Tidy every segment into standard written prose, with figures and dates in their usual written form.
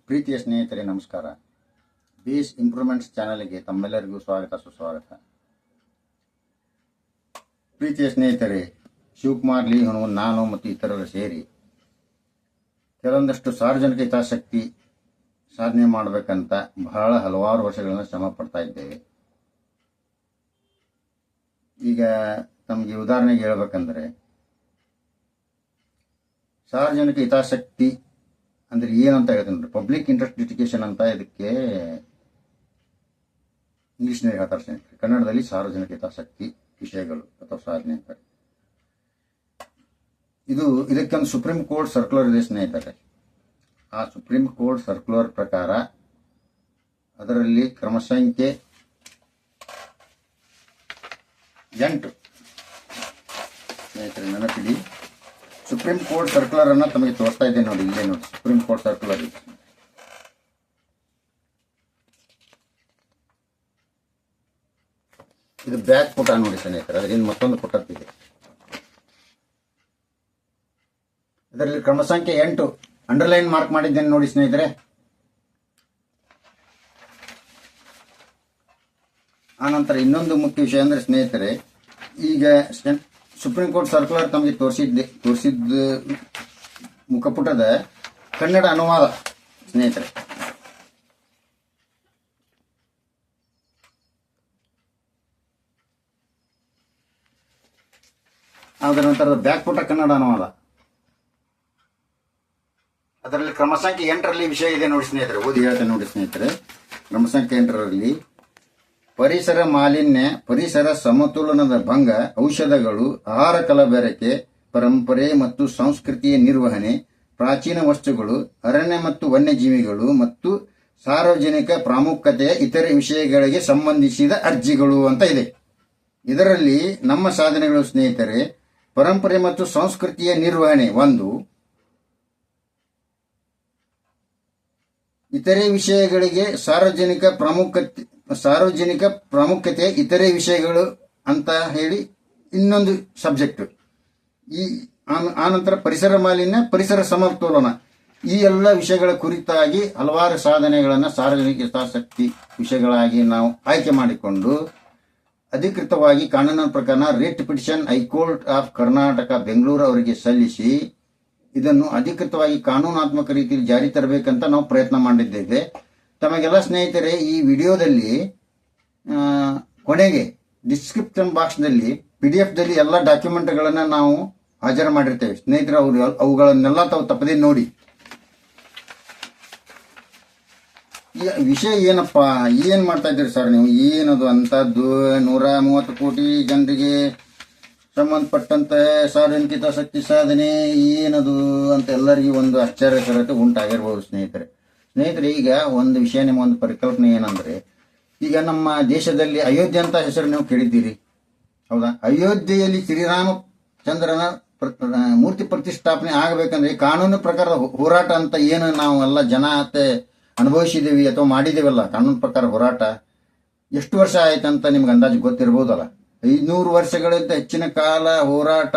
ಪ್ರೀತಿಯ ಸ್ನೇಹಿತರೆ ನಮಸ್ಕಾರ. ಬೇಸ್ ಇಂಪ್ರೂವ್ಮೆಂಟ್ಸ್ ಚಾನಲ್ಗೆ ತಮ್ಮೆಲ್ಲರಿಗೂ ಸ್ವಾಗತ ಸುಸ್ವಾಗತ. ಪ್ರೀತಿಯ ಸ್ನೇಹಿತರೆ, ಶಿವಕುಮಾರ್ ಲೀ ನಾನು ಮತ್ತು ಇತರರು ಸೇರಿ ಕೆಲವೊಂದಷ್ಟು ಸಾರ್ವಜನಿಕ ಹಿತಾಸಕ್ತಿ ಸಾಧನೆ ಮಾಡಬೇಕಂತ ಹಲವಾರು ವರ್ಷಗಳಿಂದ ಶ್ರಮ ಪಡ್ತಾ ಇದ್ದೇವೆ. ಈಗ ತಮಗೆ ಉದಾಹರಣೆಗೆ ಹೇಳ್ಬೇಕಂದ್ರೆ, ಸಾರ್ವಜನಿಕ ಹಿತಾಸಕ್ತಿ ಅಂದ್ರೆ ಏನಂತ ಹೇಳ್ತೀನಿ, ಪಬ್ಲಿಕ್ ಇಂಟ್ರೆಸ್ಟ್ ಲಿಟಿಗೇಷನ್ ಅಂತ ಇದಕ್ಕೆ ಇಂಗ್ಲಿಷ್ನಲ್ಲಿ ಹೇಳ್ತಾರೆ ಸ್ನೇಹಿತರೆ. ಕನ್ನಡದಲ್ಲಿ ಸಾರ್ವಜನಿಕ ಹಿತಾಸಕ್ತಿ ವಿಷಯಗಳು ಅಥವಾ ಸಾಧನೆ ಅಂತಾರೆ. ಇದಕ್ಕೊಂದು ಸುಪ್ರೀಂ ಕೋರ್ಟ್ ಸರ್ಕ್ಯುಲರ್ ಇದೆ ಸ್ನೇಹಿತರೆ. ಆ ಸುಪ್ರೀಂ ಕೋರ್ಟ್ ಸರ್ಕ್ಯುಲರ್ ಪ್ರಕಾರ ಅದರಲ್ಲಿ ಕ್ರಮ ಸಂಖ್ಯೆ 8 ಸ್ನೇಹಿತರೆ ನೆನಪಿಡಿ. ಸುಪ್ರೀಂ ಕೋರ್ಟ್ ಸರ್ಕ್ಯುಲರ್ ಅನ್ನ ತಮಗೆ ತೋರಿಸ್ತಾ ಇದ್ದೇನೆ ನೋಡಿ. ಇಲ್ಲೇ ನೋಡಿ, ಸುಪ್ರೀಂ ಕೋರ್ಟ್ ಸರ್ಕ್ಯುಲರ್ ಇದೆ. ಇದು ಬ್ಯಾಕ್ ಪುಟ ನೋಡಿ ಸ್ನೇಹಿತರೆ. ಅದರಿಂದ ಮತ್ತೊಂದು ಪುಟತ್ತಿದೆ. ಇದರಲ್ಲಿ ಕ್ರಮ ಸಂಖ್ಯೆ 8 ಅಂಡರ್ಲೈನ್ ಮಾರ್ಕ್ ಮಾಡಿದ್ದೇನೆ ನೋಡಿ ಸ್ನೇಹಿತರೆ. ಆನಂತರ ಇನ್ನೊಂದು ಮುಖ್ಯ ವಿಷಯ ಅಂದ್ರೆ ಸ್ನೇಹಿತರೆ, ಈಗ ಸುಪ್ರೀಂ ಕೋರ್ಟ್ ಸರ್ಕ್ಯುಲರ್ ತಮಗೆ ತೋರಿಸಿದ್ದ ಮುಖಪುಟದ ಕನ್ನಡ ಅನುವಾದ ಸ್ನೇಹಿತರೆ. ಅದರ ನಂತರದ ಬ್ಯಾಕ್ ಪುಟ ಕನ್ನಡ ಅನುವಾದ. ಅದರಲ್ಲಿ ಕ್ರಮ ಸಂಖ್ಯೆ 8ರಲ್ಲಿ ವಿಷಯ ಇದೆ ನೋಡಿ ಸ್ನೇಹಿತರೆ. ಓದಿ ಹೇಳ್ತೇನೆ ನೋಡಿ ಸ್ನೇಹಿತರೆ. ಕ್ರಮ ಸಂಖ್ಯೆ 8ರಲ್ಲಿ ಪರಿಸರ ಮಾಲಿನ್ಯ, ಪರಿಸರ ಸಮತೋಲನದ ಭಂಗ, ಔಷಧಗಳು, ಆಹಾರ ಕಲಬೆರಕೆ, ಪರಂಪರೆ ಮತ್ತು ಸಂಸ್ಕೃತಿಯ ನಿರ್ವಹಣೆ, ಪ್ರಾಚೀನ ವಸ್ತುಗಳು, ಅರಣ್ಯ ಮತ್ತು ವನ್ಯಜೀವಿಗಳು ಮತ್ತು ಸಾರ್ವಜನಿಕ ಪ್ರಾಮುಖ್ಯತೆಯ ಇತರೆ ವಿಷಯಗಳಿಗೆ ಸಂಬಂಧಿಸಿದ ಅರ್ಜಿಗಳು ಅಂತ ಇದೆ. ಇದರಲ್ಲಿ ನಮ್ಮ ಸಾಧನೆಗಳು ಸ್ನೇಹಿತರೆ, ಪರಂಪರೆ ಮತ್ತು ಸಂಸ್ಕೃತಿಯ ನಿರ್ವಹಣೆ 1, ಇತರೆ ವಿಷಯಗಳಿಗೆ ಸಾರ್ವಜನಿಕ ಪ್ರಾಮುಖ್ಯತೆ ಇತರೆ ವಿಷಯಗಳು ಅಂತ ಹೇಳಿ ಇನ್ನೊಂದು ಸಬ್ಜೆಕ್ಟ್. ಆನಂತರ ಪರಿಸರ ಮಾಲಿನ್ಯ, ಪರಿಸರ ಸಮತೋಲನ, ಈ ಎಲ್ಲ ವಿಷಯಗಳ ಕುರಿತಾಗಿ ಹಲವಾರು ಸಾಧನೆಗಳನ್ನು ಸಾರ್ವಜನಿಕ ಹಿತಾಸಕ್ತಿ ವಿಷಯಗಳಾಗಿ ನಾವು ಆಯ್ಕೆ ಮಾಡಿಕೊಂಡು ಅಧಿಕೃತವಾಗಿ ಕಾನೂನಿನ ಪ್ರಕಾರ writ petition high court of Karnataka Bengaluru ಅವರಿಗೆ ಸಲ್ಲಿಸಿ ಇದನ್ನು ಅಧಿಕೃತವಾಗಿ ಕಾನೂನಾತ್ಮಕ ರೀತಿಯಲ್ಲಿ ಜಾರಿ ತರಬೇಕಂತ ನಾವು ಪ್ರಯತ್ನ ಮಾಡಿದ್ದೇವೆ. ತಮಗೆಲ್ಲ ಸ್ನೇಹಿತರೆ, ಈ ವಿಡಿಯೋದಲ್ಲಿ ಕೊನೆಗೆ ಡಿಸ್ಕ್ರಿಪ್ಷನ್ ಬಾಕ್ಸ್ನಲ್ಲಿ PDF ದಲ್ಲಿ ಎಲ್ಲ ಡಾಕ್ಯುಮೆಂಟ್ಗಳನ್ನು ನಾವು ಹಾಜರು ಮಾಡಿರ್ತೇವೆ ಸ್ನೇಹಿತರೆ. ಅವುಗಳನ್ನೆಲ್ಲ ತಾವು ತಪ್ಪದೇ ನೋಡಿ. ಈ ವಿಷಯ ಏನಪ್ಪ, ಏನ್ ಮಾಡ್ತಾ ಇದ್ದೀರಿ ಸರ್ ನೀವು, ಏನದು ಅಂತದ್ದು 130 ಕೋಟಿ ಜನರಿಗೆ ಸಂಬಂಧಪಟ್ಟಂತೆ ಸಾರ್ವಜನಿಕ ಹಿತಾಸಕ್ತಿ ಸಾಧನೆ ಏನದು ಅಂತ ಎಲ್ಲರಿಗೂ ಒಂದು ಆಶ್ಚರ್ಯಕರತೆ ಉಂಟಾಗಿರ್ಬೋದು ಸ್ನೇಹಿತರೆ. ಈಗ ಒಂದು ವಿಷಯ, ನಿಮ್ಮ ಒಂದು ಪರಿಕಲ್ಪನೆ ಏನಂದ್ರೆ, ಈಗ ನಮ್ಮ ದೇಶದಲ್ಲಿ ಅಯೋಧ್ಯೆ ಅಂತ ಹೆಸರು ನೀವು ಕೇಳಿದ್ದೀರಿ, ಹೌದಾ? ಅಯೋಧ್ಯೆಯಲ್ಲಿ ಶ್ರೀರಾಮಚಂದ್ರನ ಮೂರ್ತಿ ಪ್ರತಿಷ್ಠಾಪನೆ ಆಗಬೇಕಂದ್ರೆ ಕಾನೂನು ಪ್ರಕಾರ ಹೋರಾಟ ಅಂತ ಏನು ನಾವು ಎಲ್ಲ ಜನ ಅನುಭವಿಸಿದ್ದೀವಿ ಅಥವಾ ಮಾಡಿದೇವಲ್ಲ, ಕಾನೂನು ಪ್ರಕಾರ ಹೋರಾಟ ಎಷ್ಟು ವರ್ಷ ಆಯ್ತಂತ ನಿಮ್ಗೆ ಅಂದಾಜು ಗೊತ್ತಿರ್ಬೋದಲ್ಲ. 500 ವರ್ಷಗಳಿಂದ ಹೆಚ್ಚಿನ ಕಾಲ ಹೋರಾಟ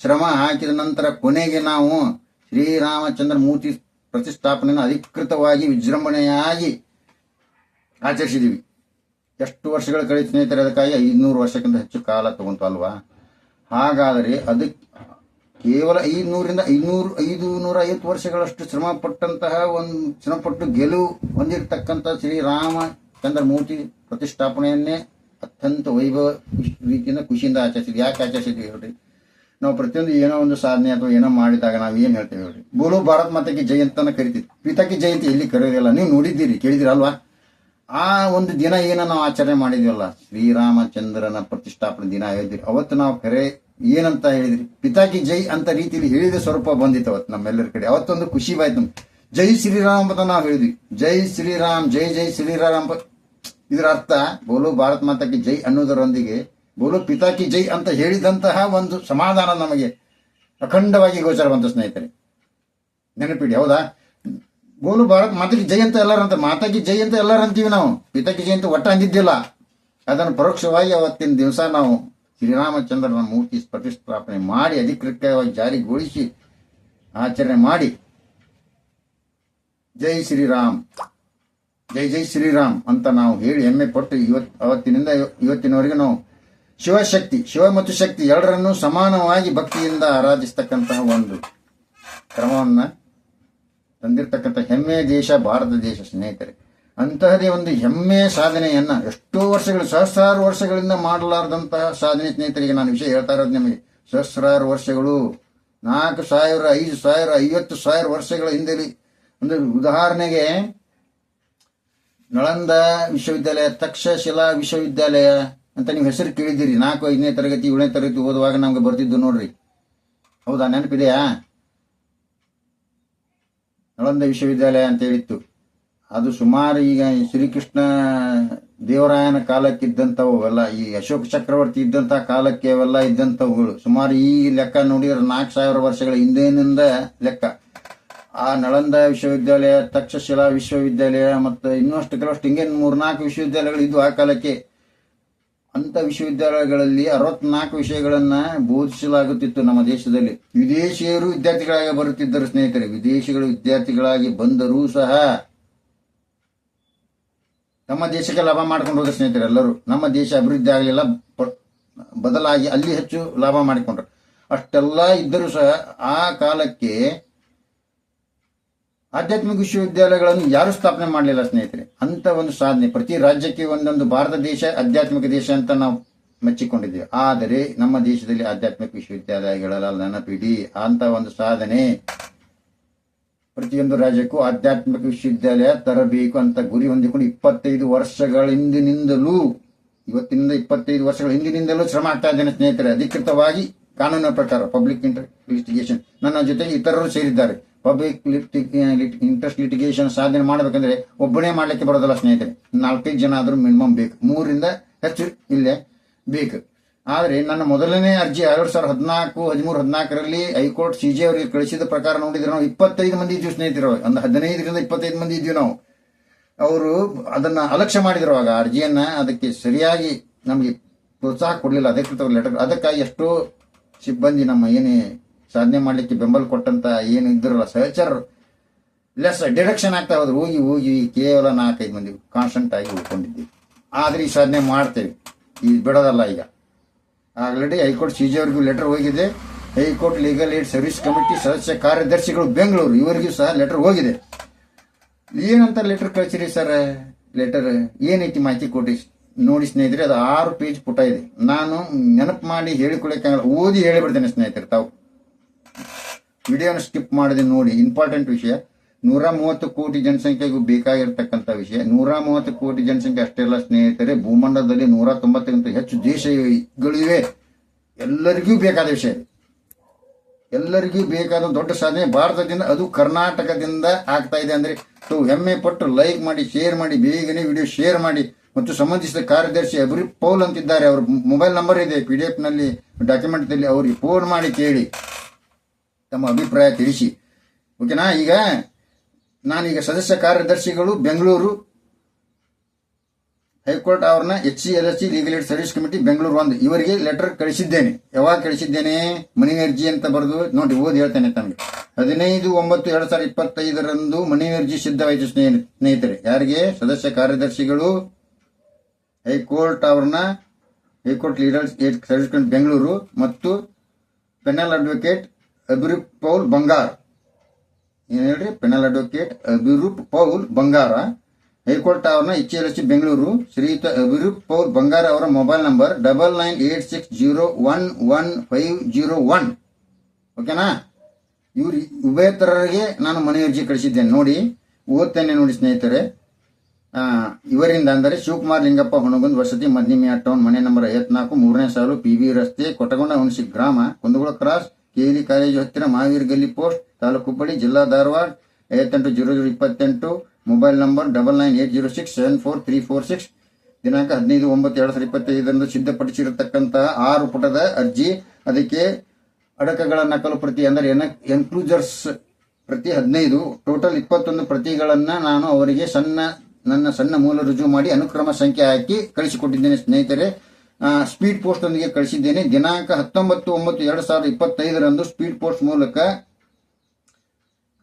ಶ್ರಮ ಹಾಕಿದ ನಂತರ ಕೊನೆಗೆ ನಾವು ಶ್ರೀರಾಮಚಂದ್ರ ಮೂರ್ತಿ ಪ್ರತಿಷ್ಠಾಪನೆಯನ್ನು ಅಧಿಕೃತವಾಗಿ ವಿಜೃಂಭಣೆಯಾಗಿ ಆಚರಿಸಿದೀವಿ. ಎಷ್ಟು ವರ್ಷಗಳ ಕಳೆದ ಸ್ನೇಹಿತರೆ? ಅದಕ್ಕಾಗಿ 500 ವರ್ಷಕ್ಕಿಂತ ಹೆಚ್ಚು ಕಾಲ ತಗೊಂತು ಅಲ್ವಾ? ಹಾಗಾದರೆ ಅದಕ್ಕೆ ಕೇವಲ 550 ವರ್ಷಗಳಷ್ಟು ಶ್ರಮಪಟ್ಟು ಗೆಲುವು ಹೊಂದಿರತಕ್ಕಂಥ ಶ್ರೀರಾಮಚಂದ್ರ ಮೂರ್ತಿ ಪ್ರತಿಷ್ಠಾಪನೆಯನ್ನೇ ಅತ್ಯಂತ ವೈಭವ ರೀತಿಯಿಂದ ಖುಷಿಯಿಂದ ಆಚರಿಸಿದ್ವಿ. ಯಾಕೆ ಆಚರಿಸಿದ್ವಿ ಹೇಳ್ರಿ? ನಾವು ಪ್ರತಿಯೊಂದು ಏನೋ ಒಂದು ಸಾಧನೆ ಅಥವಾ ಏನೋ ಮಾಡಿದಾಗ ನಾವು ಏನ್ ಹೇಳ್ತೇವೆ ಹೇಳ್ರಿ? ಬೋಲೋ ಭಾರತ್ ಮಾತೆಗೆ ಜೈ ಅಂತಾನೆ ಕರಿತೀವಿ. ಪಿತಾಕಿ ಜಯಂತಿ ಎಲ್ಲಿ ಕರೆಯೋದಿಲ್ಲ, ನೀವು ನೋಡಿದ್ದೀರಿ, ಕೇಳಿದಿರಲ್ವಾ? ಆ ಒಂದು ದಿನ ಏನೋ ನಾವು ಆಚರಣೆ ಮಾಡಿದ್ವಲ್ಲ, ಶ್ರೀರಾಮಚಂದ್ರನ ಪ್ರತಿಷ್ಠಾಪನೆ ದಿನ ಹೇಳಿದ್ರಿ. ಅವತ್ತು ನಾವು ಕರೆ ಏನಂತ ಹೇಳಿದ್ರಿ? ಪಿತಾಕಿ ಜೈ ಅಂತ ರೀತಿಯಲ್ಲಿ ಹೇಳಿದ ಸ್ವರೂಪ ಬಂದಿತ್ತು ಅವತ್ತು ನಮ್ಮೆಲ್ಲರ ಕಡೆ. ಅವತ್ತೊಂದು ಖುಷಿ ಬಾಯ್ತು ನಮ್ಗೆ. ಜೈ ಶ್ರೀರಾಮ್ ಅಂತ ನಾವು ಹೇಳಿದ್ವಿ. ಜೈ ಶ್ರೀರಾಮ್, ಜೈ ಜೈ ಶ್ರೀರಾಮ್. ಇದರ ಅರ್ಥ ಬೋಲೋ ಭಾರತ್ ಮಾತಾಕಿ ಜೈ ಅನ್ನೋದರೊಂದಿಗೆ ಬೋಲೋ ಪಿತಾಕಿ ಜೈ ಅಂತ ಹೇಳಿದಂತಹ ಒಂದು ಸಮಾಧಾನ ನಮಗೆ ಅಖಂಡವಾಗಿ ಗೋಚರ ಬಂತು ಸ್ನೇಹಿತರೆ. ನೆನಪಿಡಿ, ಹೌದಾ? ಬೋಲು ಭಾರತ್ ಮಾತಾಕಿ ಜೈ ಅಂತ ಮಾತಾಕಿ ಜೈ ಅಂತ ಎಲ್ಲರಂತೀವಿ ನಾವು. ಪಿತಾಕಿ ಜೈ ಅಂತ ಒಟ್ಟ ಅಂದಿದ್ದಿಲ್ಲ. ಅದನ್ನು ಪರೋಕ್ಷವಾಗಿ ಅವತ್ತಿನ ದಿವಸ ನಾವು ಶ್ರೀರಾಮಚಂದ್ರನ ಮೂರ್ತಿ ಪ್ರತಿಷ್ಠಾಪನೆ ಮಾಡಿ ಅಧಿಕೃತವಾಗಿ ಜಾರಿಗೊಳಿಸಿ ಆಚರಣೆ ಮಾಡಿ ಜೈ ಶ್ರೀರಾಮ್, ಜೈ ಜೈ ಶ್ರೀರಾಮ್ ಅಂತ ನಾವು ಹೇಳಿ ಹೆಮ್ಮೆ ಪಟ್ಟು ಅವತ್ತಿನಿಂದ ಇವತ್ತಿನವರೆಗೆ ನಾವು ಶಿವಶಕ್ತಿ, ಶಿವ ಮತ್ತು ಶಕ್ತಿ ಎರಡರನ್ನು ಸಮಾನವಾಗಿ ಭಕ್ತಿಯಿಂದ ಆರಾಧಿಸ್ತಕ್ಕಂತಹ ಒಂದು ಕ್ರಮವನ್ನ ತಂದಿರತಕ್ಕಂಥ ಹೆಮ್ಮೆಯ ದೇಶ ಭಾರತ ದೇಶ ಸ್ನೇಹಿತರೆ. ಅಂತಹದೇ ಒಂದು ಹೆಮ್ಮೆಯ ಸಾಧನೆಯನ್ನ ಎಷ್ಟೋ ವರ್ಷಗಳು, ಸಹಸ್ರಾರು ವರ್ಷಗಳಿಂದ ಮಾಡಲಾರದಂತಹ ಸಾಧನೆ ಸ್ನೇಹಿತರಿಗೆ ನಾನು ವಿಷಯ ಹೇಳ್ತಾ ಇರೋದು ನಿಮಗೆ. ಸಹಸ್ರಾರು ವರ್ಷಗಳು, 4,000, 5,000, 50,000 ವರ್ಷಗಳ ಹಿಂದೆ. ಒಂದು ಉದಾಹರಣೆಗೆ ನಳಂದ ವಿಶ್ವವಿದ್ಯಾಲಯ, ತಕ್ಷಶಿಲಾ ವಿಶ್ವವಿದ್ಯಾಲಯ ಅಂತ ನೀವು ಹೆಸರು ಕೇಳಿದ್ದೀರಿ. 4, 5ನೇ ತರಗತಿ 7ನೇ ತರಗತಿ ಓದುವಾಗ ನಮ್ಗೆ ಬರ್ತಿದ್ದು ನೋಡ್ರಿ. ಹೌದಾ, ನೆನಪಿದೆಯಾ? ನಳಂದ ವಿಶ್ವವಿದ್ಯಾಲಯ ಅಂತ ಹೇಳಿತ್ತು. ಅದು ಸುಮಾರು ಈಗ ಶ್ರೀಕೃಷ್ಣ ದೇವರಾಯನ ಕಾಲಕ್ಕಿದ್ದಂಥವು ಅವೆಲ್ಲ, ಈ ಅಶೋಕ ಚಕ್ರವರ್ತಿ ಇದ್ದಂತಹ ಕಾಲಕ್ಕೆ ಅವೆಲ್ಲ ಇದ್ದಂಥವುಗಳು. ಸುಮಾರು ಈ ಲೆಕ್ಕ ನೋಡಿದ್ರೆ 4,000 ವರ್ಷಗಳ ಹಿಂದಿನಿಂದ ಲೆಕ್ಕ. ಆ ನಳಂದ ವಿಶ್ವವಿದ್ಯಾಲಯ, ತಕ್ಷಶಿಲಾ ವಿಶ್ವವಿದ್ಯಾಲಯ ಮತ್ತು ಇನ್ನಷ್ಟು ಕೆಲವಷ್ಟು ಹಿಂಗೆ 3-4 ವಿಶ್ವವಿದ್ಯಾಲಯಗಳು ಇದ್ವು ಆ ಕಾಲಕ್ಕೆ. ಅಂತ ವಿಶ್ವವಿದ್ಯಾಲಯಗಳಲ್ಲಿ 64 ವಿಷಯಗಳನ್ನ ಬೋಧಿಸಲಾಗುತ್ತಿತ್ತು ನಮ್ಮ ದೇಶದಲ್ಲಿ. ವಿದೇಶಿಯರು ವಿದ್ಯಾರ್ಥಿಗಳಾಗಿ ಬರುತ್ತಿದ್ದರು ಸ್ನೇಹಿತರೆ. ವಿದೇಶಿಗಳು ವಿದ್ಯಾರ್ಥಿಗಳಾಗಿ ಬಂದರೂ ಸಹ ನಮ್ಮ ದೇಶಕ್ಕೆ ಲಾಭ ಮಾಡ್ಕೊಂಡು ಹೋದ ಸ್ನೇಹಿತರೆ ಎಲ್ಲರೂ. ನಮ್ಮ ದೇಶ ಅಭಿವೃದ್ಧಿ ಆಗಲಿಲ್ಲ, ಬದಲಾಗಿ ಅಲ್ಲಿ ಹೆಚ್ಚು ಲಾಭ ಮಾಡಿಕೊಂಡ್ರು. ಅಷ್ಟೆಲ್ಲ ಇದ್ದರೂ ಸಹ ಆ ಕಾಲಕ್ಕೆ ಆಧ್ಯಾತ್ಮಿಕ ವಿಶ್ವವಿದ್ಯಾಲಯಗಳನ್ನು ಯಾರು ಸ್ಥಾಪನೆ ಮಾಡಲಿಲ್ಲ ಸ್ನೇಹಿತರೆ. ಅಂತ ಒಂದು ಸಾಧನೆ. ಪ್ರತಿ ರಾಜ್ಯಕ್ಕೆ ಒಂದೊಂದು ಭಾರತ ದೇಶ ಆಧ್ಯಾತ್ಮಿಕ ದೇಶ ಅಂತ ನಾವು ಮೆಚ್ಚಿಕೊಂಡಿದ್ದೇವೆ. ಆದರೆ ನಮ್ಮ ದೇಶದಲ್ಲಿ ಆಧ್ಯಾತ್ಮಿಕ ವಿಶ್ವವಿದ್ಯಾಲಯಗಳೆಲ್ಲ ನೆನಪಿಡಿ. ಅಂತ ಒಂದು ಸಾಧನೆ ಪ್ರತಿಯೊಂದು ರಾಜ್ಯಕ್ಕೂ ಆಧ್ಯಾತ್ಮಿಕ ವಿಶ್ವವಿದ್ಯಾಲಯ ತರಬೇಕು ಅಂತ ಗುರಿ ಹೊಂದಿಕೊಂಡು 25 ವರ್ಷಗಳ ಹಿಂದಿನಿಂದಲೂ, ಇವತ್ತಿನಿಂದ 25 ವರ್ಷಗಳ ಹಿಂದಿನಿಂದಲೂ ಶ್ರಮ ಆಗ್ತಾ ಇದ್ದೇನೆ ಸ್ನೇಹಿತರೆ. ಅಧಿಕೃತವಾಗಿ ಕಾನೂನಿನ ಪ್ರಕಾರ ಪಬ್ಲಿಕ್ ಲಿಟಿಗೇಷನ್, ನನ್ನ ಜೊತೆಗೆ ಇತರರು ಸೇರಿದ್ದಾರೆ. ಪಬ್ಲಿಕ್ ಇಂಟ್ರೆಸ್ಟ್ ಲಿಟಿಗೇಷನ್ ಸಾಧನೆ ಮಾಡಬೇಕಂದ್ರೆ ಒಬ್ಬನೇ ಮಾಡ್ಲಿಕ್ಕೆ ಬರೋದಲ್ಲ ಸ್ನೇಹಿತರೆ. 4-5 ಜನ ಆದ್ರೂ ಮಿನಿಮಮ್ ಬೇಕು, 3ರಿಂದ ಹೆಚ್ಚು ಇಲ್ಲೇ ಬೇಕು. ಆದರೆ ನನ್ನ ಮೊದಲನೇ ಅರ್ಜಿ 2014, 13, 14ರಲ್ಲಿ ಹೈಕೋರ್ಟ್ CJ ಅವರಿಗೆ ಕಳಿಸಿದ ಪ್ರಕಾರ ನೋಡಿದ್ರೆ ನಾವು 25 ಮಂದಿ ಇದ್ವಿ ಸ್ನೇಹಿತರು. ಒಂದು 15ರಿಂದ 25 ಮಂದಿ ಇದ್ವಿ ನಾವು. ಅವರು ಅದನ್ನ ಅಲಕ್ಷ್ಯ ಮಾಡಿದ್ರು ಆಗ ಅರ್ಜಿಯನ್ನ. ಅದಕ್ಕೆ ಸರಿಯಾಗಿ ನಮಗೆ ಪ್ರೋತ್ಸಾಹ ಕೊಡಲಿಲ್ಲ, ಅಧಿಕೃತ ಲೆಟರ್. ಅದಕ್ಕಾಗಿ ಎಷ್ಟೋ ಸಿಬ್ಬಂದಿ ನಮ್ಮ ಏನೇ ಸಾಧನೆ ಮಾಡ್ಲಿಕ್ಕೆ ಬೆಂಬಲ ಕೊಟ್ಟಂತ ಏನು ಇದ್ರಲ್ಲ ಸಹಚರರು ಲೆಸ್ ಡಿಡಕ್ಷನ್ ಆಗ್ತಾ ಹೋದ್ರು. ಹೋಗಿ ಹೋಗಿ ಕೇವಲ 4-5 ಮಂದಿ ಕಾನ್ಸ್ಟೆಂಟ್ ಆಗಿ ಉಳ್ಕೊಂಡಿದ್ದೀವಿ. ಆದ್ರೆ ಈ ಸಾಧನೆ ಮಾಡ್ತೇವೆ, ಈ ಬಿಡೋದಲ್ಲ. ಈಗ ಆಲ್ರೆಡಿ ಹೈಕೋರ್ಟ್ CJ ಅವರಿಗೂ ಲೆಟರ್ ಹೋಗಿದೆ. High court legal aid service committee ಸದಸ್ಯ ಕಾರ್ಯದರ್ಶಿಗಳು ಬೆಂಗಳೂರು, ಇವರಿಗೂ ಸಹ ಲೆಟರ್ ಹೋಗಿದೆ. ಏನಂತ ಲೆಟರ್ ಕಳಿಸಿರಿ ಸರ್? ಲೆಟರ್ ಏನೈತಿ ಮಾಹಿತಿ ಕೊಡಿ ನೋಡಿ ಸ್ನೇಹಿತರೆ. ಅದು 6 ಪೇಜ್ ಪುಟ ಇದೆ. ನಾನು ನೆನಪು ಮಾಡಿ ಹೇಳಿಕೊಳ್ಳಕ್ಕೆ ಓದಿ ಹೇಳಿಬಿಡ್ತೇನೆ ಸ್ನೇಹಿತರೆ. ತಾವು ವಿಡಿಯೋನ ಸ್ಕಿಪ್ ಮಾಡದೆ ನೋಡಿ. ಇಂಪಾರ್ಟೆಂಟ್ ವಿಷಯ. 130 ಕೋಟಿ ಜನಸಂಖ್ಯೆಗೂ ಬೇಕಾಗಿರ್ತಕ್ಕಂಥ ವಿಷಯ. 130 ಕೋಟಿ ಜನಸಂಖ್ಯೆ ಅಷ್ಟೇ ಅಲ್ಲ ಸ್ನೇಹಿತರೆ, ಭೂಮಂಡಲದಲ್ಲಿ 190ಕ್ಕಿಂತ ಹೆಚ್ಚು ದೇಶಗಳಿವೆ. ಎಲ್ಲರಿಗೂ ಬೇಕಾದ ವಿಷಯ, ಎಲ್ಲರಿಗೂ ಬೇಕಾದ ದೊಡ್ಡ ಸಾಧನೆ ಭಾರತದಿಂದ, ಅದು ಕರ್ನಾಟಕದಿಂದ ಆಗ್ತಾ ಇದೆ. ಅಂದ್ರೆ ಹೆಮ್ಮೆ ಪಟ್ಟು ಲೈಕ್ ಮಾಡಿ, ಶೇರ್ ಮಾಡಿ, ಬೇಗನೆ ವಿಡಿಯೋ ಶೇರ್ ಮಾಡಿ. ಮತ್ತು ಸಂಬಂಧಿಸಿದ ಕಾರ್ಯದರ್ಶಿ ಅಭಿರಿಪ್ ಪೌಲ್ ಅಂತಿದ್ದಾರೆ. ಅವ್ರ ಮೊಬೈಲ್ ನಂಬರ್ ಇದೆ PDF ನಲ್ಲಿ, ಡಾಕ್ಯುಮೆಂಟ್ ದಲ್ಲಿ. ಅವ್ರಿಗೆ ಫೋನ್ ಮಾಡಿ ಕೇಳಿ, ತಮ್ಮ ಅಭಿಪ್ರಾಯ ತಿಳಿಸಿ. ಓಕೆನಾ? ಈಗ ನಾನೀಗ ಸದಸ್ಯ ಕಾರ್ಯದರ್ಶಿಗಳು ಬೆಂಗಳೂರು ಹೈಕೋರ್ಟ್ ಅವ್ರನ್ನ HCLSC legal aid service committee Bengaluru 1 ಇವರಿಗೆ ಲೆಟರ್ ಕಳಿಸಿದ್ದೇನೆ. ಯಾವಾಗ ಕಳಿಸಿದ್ದೇನೆ? ಮನಿ ಅರ್ಜಿ ಅಂತ ಬರೆದು ನೋಡಿ, ಓದಿ ಹೇಳ್ತೇನೆ ತಮಗೆ. 15/9/2025 ಮನಿ ಅರ್ಜಿ ಸಿದ್ಧವಾಯಿತು ಸ್ನೇಹಿತರೆ. ಯಾರಿಗೆ? ಸದಸ್ಯ ಕಾರ್ಯದರ್ಶಿಗಳು ಹೈಕೋರ್ಟ್ ಅವ್ರನ್ನ, high court legal aid service committee Bengaluru ಮತ್ತು ಪೆನಲ್ ಅಡ್ವೊಕೇಟ್ ಅಭಿರೂಪ್ ಪೌಲ್ ಬಂಗಾರ್. ಏನ್ ಹೇಳ್ರಿ? ಪೆನಲ್ ಅಡ್ವೊಕೇಟ್ ಅಭಿರೂಪ್ ಪೌಲ್ ಬಂಗಾರ, ಹೈಕೋರ್ಟ್ ಅವ್ರನ್ನ HCLSC ಬೆಂಗಳೂರು. ಶ್ರೀಯುತ ಅಭಿರೂಪ್ ಪೌಲ್ ಬಂಗಾರ ಅವರ ಮೊಬೈಲ್ ನಂಬರ್ 9986011501. ಓಕೆನಾ? ಇವ್ರು ಉಭಯತರರಿಗೆ ನಾನು ಮನೆ ಅರ್ಜಿ ಕಳಿಸಿದ್ದೇನೆ. ನೋಡಿ, ಓದ್ತೇನೆ ನೋಡಿ ಸ್ನೇಹಿತರೆ. ಇವರಿಂದ ಅಂದರೆ ಶಿವಕುಮಾರ್ ಲಿಂಗಪ್ಪ ಹುಣಗುಂದ್, ವಸತಿ ಮದ್ನಿಮಿಯಾ ಟೌನ್, ಮನೆ ನಂಬರ್ 54, 3ನೇ ಸಾಲು, PB ರಸ್ತೆ, ಕೊಟ್ಟಗೊಂಡ ಹುಣಸಿ ಗ್ರಾಮ, ಕುಂದಗೋಳ ಕ್ರಾಸ್, KLE ಕಾಲೇಜು ಹತ್ತಿರ, ಮಹಾವೀರ್ ಗಲ್ಲಿ ಪೋಸ್ಟ್, ತಾಲೂಕು ಹುಬ್ಬಳ್ಳಿ, ಜಿಲ್ಲಾ ಧಾರವಾಡ 580028. Mobile number 9980674346. ದಿನಾಂಕ 15/9/2025 ಸಿದ್ಧಪಡಿಸಿರತಕ್ಕಂತಹ 6 ಪುಟದ ಅರ್ಜಿ. ಅದಕ್ಕೆ ಅಡಕಗಳ ನಕಲು ಪ್ರತಿ ಅಂದರೆ ಎನ್ಕ್ಲೂಜರ್ಸ್ ಪ್ರತಿ 15, ಟೋಟಲ್ 21 ಪ್ರತಿಗಳನ್ನ ನಾನು ಅವರಿಗೆ ನನ್ನ ಸಣ್ಣ ಮೂಲ ರುಜುವು ಮಾಡಿ ಅನುಕ್ರಮ ಸಂಖ್ಯೆ ಹಾಕಿ ಕಳಿಸಿಕೊಟ್ಟಿದ್ದೇನೆ ಸ್ನೇಹಿತರೆ. ಸ್ಪೀಡ್ ಪೋಸ್ಟ್ ಒಂದಿಗೆ ಕಳಿಸಿದ್ದೇನೆ. ದಿನಾಂಕ 19/9/2025 ಸ್ಪೀಡ್ ಪೋಸ್ಟ್ ಮೂಲಕ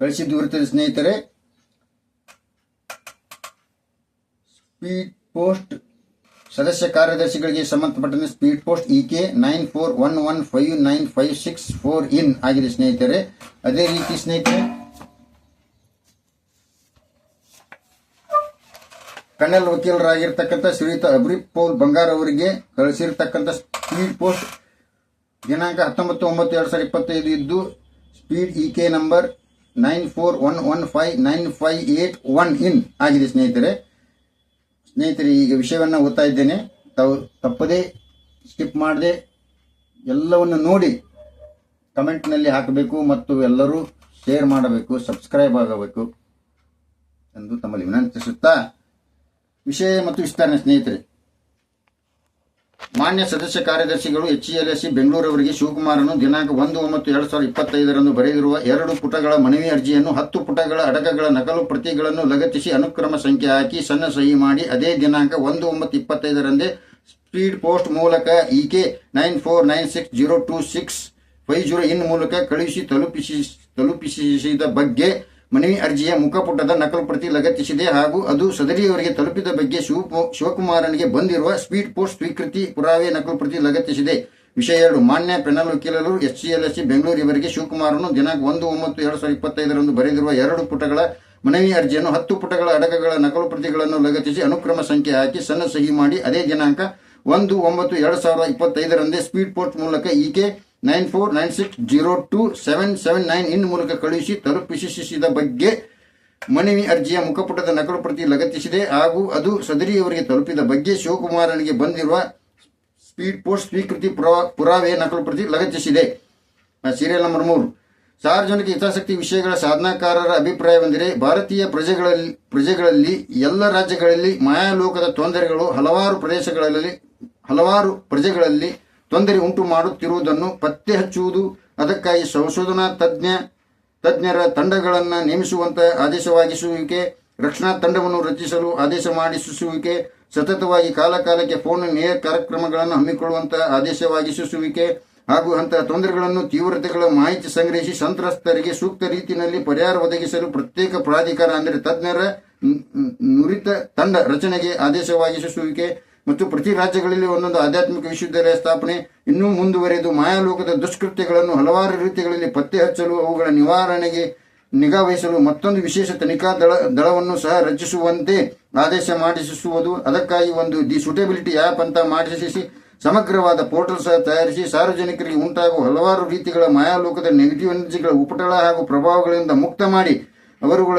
ಕಳಿಸಿದ್ದು ಇರುತ್ತದೆ ಸ್ನೇಹಿತರೆ. ಸ್ಪೀಡ್ ಪೋಸ್ಟ್ ಸದಸ್ಯ ಕಾರ್ಯದರ್ಶಿಗಳಿಗೆ ಸಂಬಂಧಪಟ್ಟಂತೆ ಸ್ಪೀಡ್ ಪೋಸ್ಟ್ EK 94115956 ಇನ್ ಆಗಿದೆ ಸ್ನೇಹಿತರೆ. ಅದೇ ರೀತಿ ಸ್ನೇಹಿತರೆ ಕಣ್ಣಲ್ ವಕೀಲರಾಗಿರ್ತಕ್ಕಂಥ ಶ್ರೀಯುತ ಅಬ್ರಿಪ್ ಪೌಲ್ ಬಂಗಾರ್ ಅವರಿಗೆ ಕಳಿಸಿರ್ತಕ್ಕಂಥ ಸ್ಪೀಡ್ ಪೋಸ್ಟ್ ದಿನಾಂಕ 19/9/2025 ಇದ್ದು ಸ್ಪೀಡ್ EK ನಂಬರ್ 94115958 ಇನ್ ಆಗಿದೆ ಸ್ನೇಹಿತರೆ. ಈಗ ವಿಷಯವನ್ನು ಓದ್ತಾ ಇದ್ದೇನೆ. ತಾವು ತಪ್ಪದೇ ಸ್ಕಿಪ್ ಮಾಡದೆ ಎಲ್ಲವನ್ನು ನೋಡಿ ಕಮೆಂಟ್ನಲ್ಲಿ ಹಾಕಬೇಕು ಮತ್ತು ಎಲ್ಲರೂ ಶೇರ್ ಮಾಡಬೇಕು, ಸಬ್ಸ್ಕ್ರೈಬ್ ಆಗಬೇಕು ಎಂದು ತಮ್ಮಲ್ಲಿ ವಿನಂತಿಸುತ್ತಾ ವಿಷಯ ಮತ್ತು ವಿಸ್ತರಣೆ ಸ್ನೇಹಿತರೆ. ಮಾನ್ಯ ಸದಸ್ಯ ಕಾರ್ಯದರ್ಶಿಗಳು HELSC ಬೆಂಗಳೂರವರಿಗೆ ಶಿವಕುಮಾರನು ದಿನಾಂಕ 1/9/2025 ಬರೆದಿರುವ 2 ಪುಟಗಳ ಮನವಿ ಅರ್ಜಿಯನ್ನು 10 ಪುಟಗಳ ಅಡಕಗಳ ನಕಲು ಪ್ರತಿಗಳನ್ನು ಲಗತ್ತಿಸಿ ಅನುಕ್ರಮ ಸಂಖ್ಯೆ ಹಾಕಿ ಸಣ್ಣ ಸಹಿ ಮಾಡಿ ಅದೇ ದಿನಾಂಕ 1/9/25 ಸ್ಪೀಡ್ ಪೋಸ್ಟ್ ಮೂಲಕ EK 94960265 ಇನ್ ಮೂಲಕ ಕಳುಹಿಸಿ ತಲುಪಿಸಿದ ಬಗ್ಗೆ ಮನವಿ ಅರ್ಜಿಯ ಮುಖಪುಟದ ನಕಲು ಪ್ರತಿ ಲಗತ್ತಿಸಿದೆ ಹಾಗೂ ಅದು ಸದರಿಯವರಿಗೆ ತಲುಪಿದ ಬಗ್ಗೆ ಶಿವಕುಮಾರನಿಗೆ ಬಂದಿರುವ ಸ್ಪೀಡ್ ಪೋಸ್ಟ್ ಸ್ವೀಕೃತಿ ಪುರಾವೆ ನಕಲು ಪ್ರತಿ ಲಗತ್ತಿಸಿದೆ. ವಿಷಯ 2. ಮಾನ್ಯ ಪೆನಲ್ ವಕೀಲರು HELSC ಬೆಂಗಳೂರಿವರಿಗೆ ಶಿವಕುಮಾರನು ದಿನಾಂಕ 1/9/2025 ಬರೆದಿರುವ 2 ಪುಟಗಳ ಮನವಿ ಅರ್ಜಿಯನ್ನು 10 ಪುಟಗಳ ಅಡಕಗಳ ನಕಲು ಪ್ರತಿಗಳನ್ನು ಲಗತ್ತಿಸಿ ಅನುಕ್ರಮ ಸಂಖ್ಯೆ ಹಾಕಿ ಸಣ್ಣ ಸಹಿ ಮಾಡಿ ಅದೇ ದಿನಾಂಕ 1/9/2025 ಸ್ಪೀಡ್ ಪೋಸ್ಟ್ ಮೂಲಕ EK 94960277 ಇನ್ ಮೂಲಕ ಕಳುಹಿಸಿ ತಲುಪಿಸಿದ ಬಗ್ಗೆ ಮನವಿ ಅರ್ಜಿಯ ಮುಖಪುಟದ ನಕಲು ಪ್ರತಿ ಲಗತ್ತಿಸಿದೆ ಹಾಗೂ ಅದು ಸದರಿಯವರಿಗೆ ತಲುಪಿದ ಬಗ್ಗೆ ಶಿವಕುಮಾರನಿಗೆ ಬಂದಿರುವ ಸ್ಪೀಡ್ ಪೋಸ್ಟ್ ಸ್ವೀಕೃತಿ ಪುರಾವೆ ನಕಲು ಪ್ರತಿ ಲಗತ್ತಿಸಿದೆ. Serial number 3. ಸಾರ್ವಜನಿಕ ಹಿತಾಸಕ್ತಿ ವಿಷಯಗಳ ಸಾಧನಾಕಾರರ ಅಭಿಪ್ರಾಯವೆಂದರೆ ಭಾರತೀಯ ಪ್ರಜೆಗಳಲ್ಲಿ ಎಲ್ಲ ರಾಜ್ಯಗಳಲ್ಲಿ ಮಾಯಾಲೋಕದ ತೊಂದರೆಗಳು ಹಲವಾರು ಪ್ರಜೆಗಳಲ್ಲಿ ತೊಂದರೆ ಉಂಟು ಮಾಡುತ್ತಿರುವುದನ್ನು ಪತ್ತೆ ಹಚ್ಚುವುದು, ಅದಕ್ಕಾಗಿ ಸಂಶೋಧನಾ ತಜ್ಞರ ತಂಡಗಳನ್ನು ನೇಮಿಸುವಂತಹ ಆದೇಶವಾಗಿಸುವಿಕೆ, ರಕ್ಷಣಾ ತಂಡವನ್ನು ರಚಿಸಲು ಆದೇಶ ಮಾಡಿಸುವಿಕೆ, ಸತತವಾಗಿ ಕಾಲಕಾಲಕ್ಕೆ ಫೋನ್ ನೇರ ಕಾರ್ಯಕ್ರಮಗಳನ್ನು ಹಮ್ಮಿಕೊಳ್ಳುವಂತಹ ಆದೇಶವಾಗಿಸುವಿಕೆ ಹಾಗೂ ಅಂತಹ ತೊಂದರೆಗಳನ್ನು ತೀವ್ರತೆಗಳ ಮಾಹಿತಿ ಸಂಗ್ರಹಿಸಿ ಸಂತ್ರಸ್ತರಿಗೆ ಸೂಕ್ತ ರೀತಿಯಲ್ಲಿ ಪರಿಹಾರ ಒದಗಿಸಲು ಪ್ರತ್ಯೇಕ ಪ್ರಾಧಿಕಾರ ಅಂದರೆ ತಜ್ಞರ ನುರಿತ ತಂಡ ರಚನೆಗೆ ಆದೇಶವಾಗಿಸುವಿಕೆ ಮತ್ತು ಪ್ರತಿ ರಾಜ್ಯಗಳಲ್ಲಿ ಒಂದೊಂದು ಆಧ್ಯಾತ್ಮಿಕ ವಿಶ್ವವಿದ್ಯಾಲಯ ಸ್ಥಾಪನೆ, ಇನ್ನೂ ಮುಂದುವರೆದು ಮಾಯಾಲೋಕದ ದುಷ್ಕೃತ್ಯಗಳನ್ನು ಹಲವಾರು ರೀತಿಗಳಲ್ಲಿ ಪತ್ತೆ ಹಚ್ಚಲು ಅವುಗಳ ನಿವಾರಣೆಗೆ ನಿಗಾವಹಿಸಲು ಮತ್ತೊಂದು ವಿಶೇಷ ತನಿಖಾ ದಳವನ್ನು ಸಹ ರಚಿಸುವಂತೆ ಆದೇಶ ಮಾಡಿಸುವುದು, ಅದಕ್ಕಾಗಿ ಒಂದು ದಿ ಸೂಟಬಿಲಿಟಿ ಆ್ಯಪ್ ಅಂತ ಮಾಡಿಸಿ ಸಮಗ್ರವಾದ ಪೋರ್ಟಲ್ ಸಹ ತಯಾರಿಸಿ ಸಾರ್ವಜನಿಕರಿಗೆ ಉಂಟಾಗುವ ಹಲವಾರು ರೀತಿಗಳ ಮಾಯಾಲೋಕದ ನೆಗೆಟಿವ್ ಎನರ್ಜಿಗಳ ಉಪಟಳ ಹಾಗೂ ಪ್ರಭಾವಗಳಿಂದ ಮುಕ್ತ ಮಾಡಿ ಅವರುಗಳ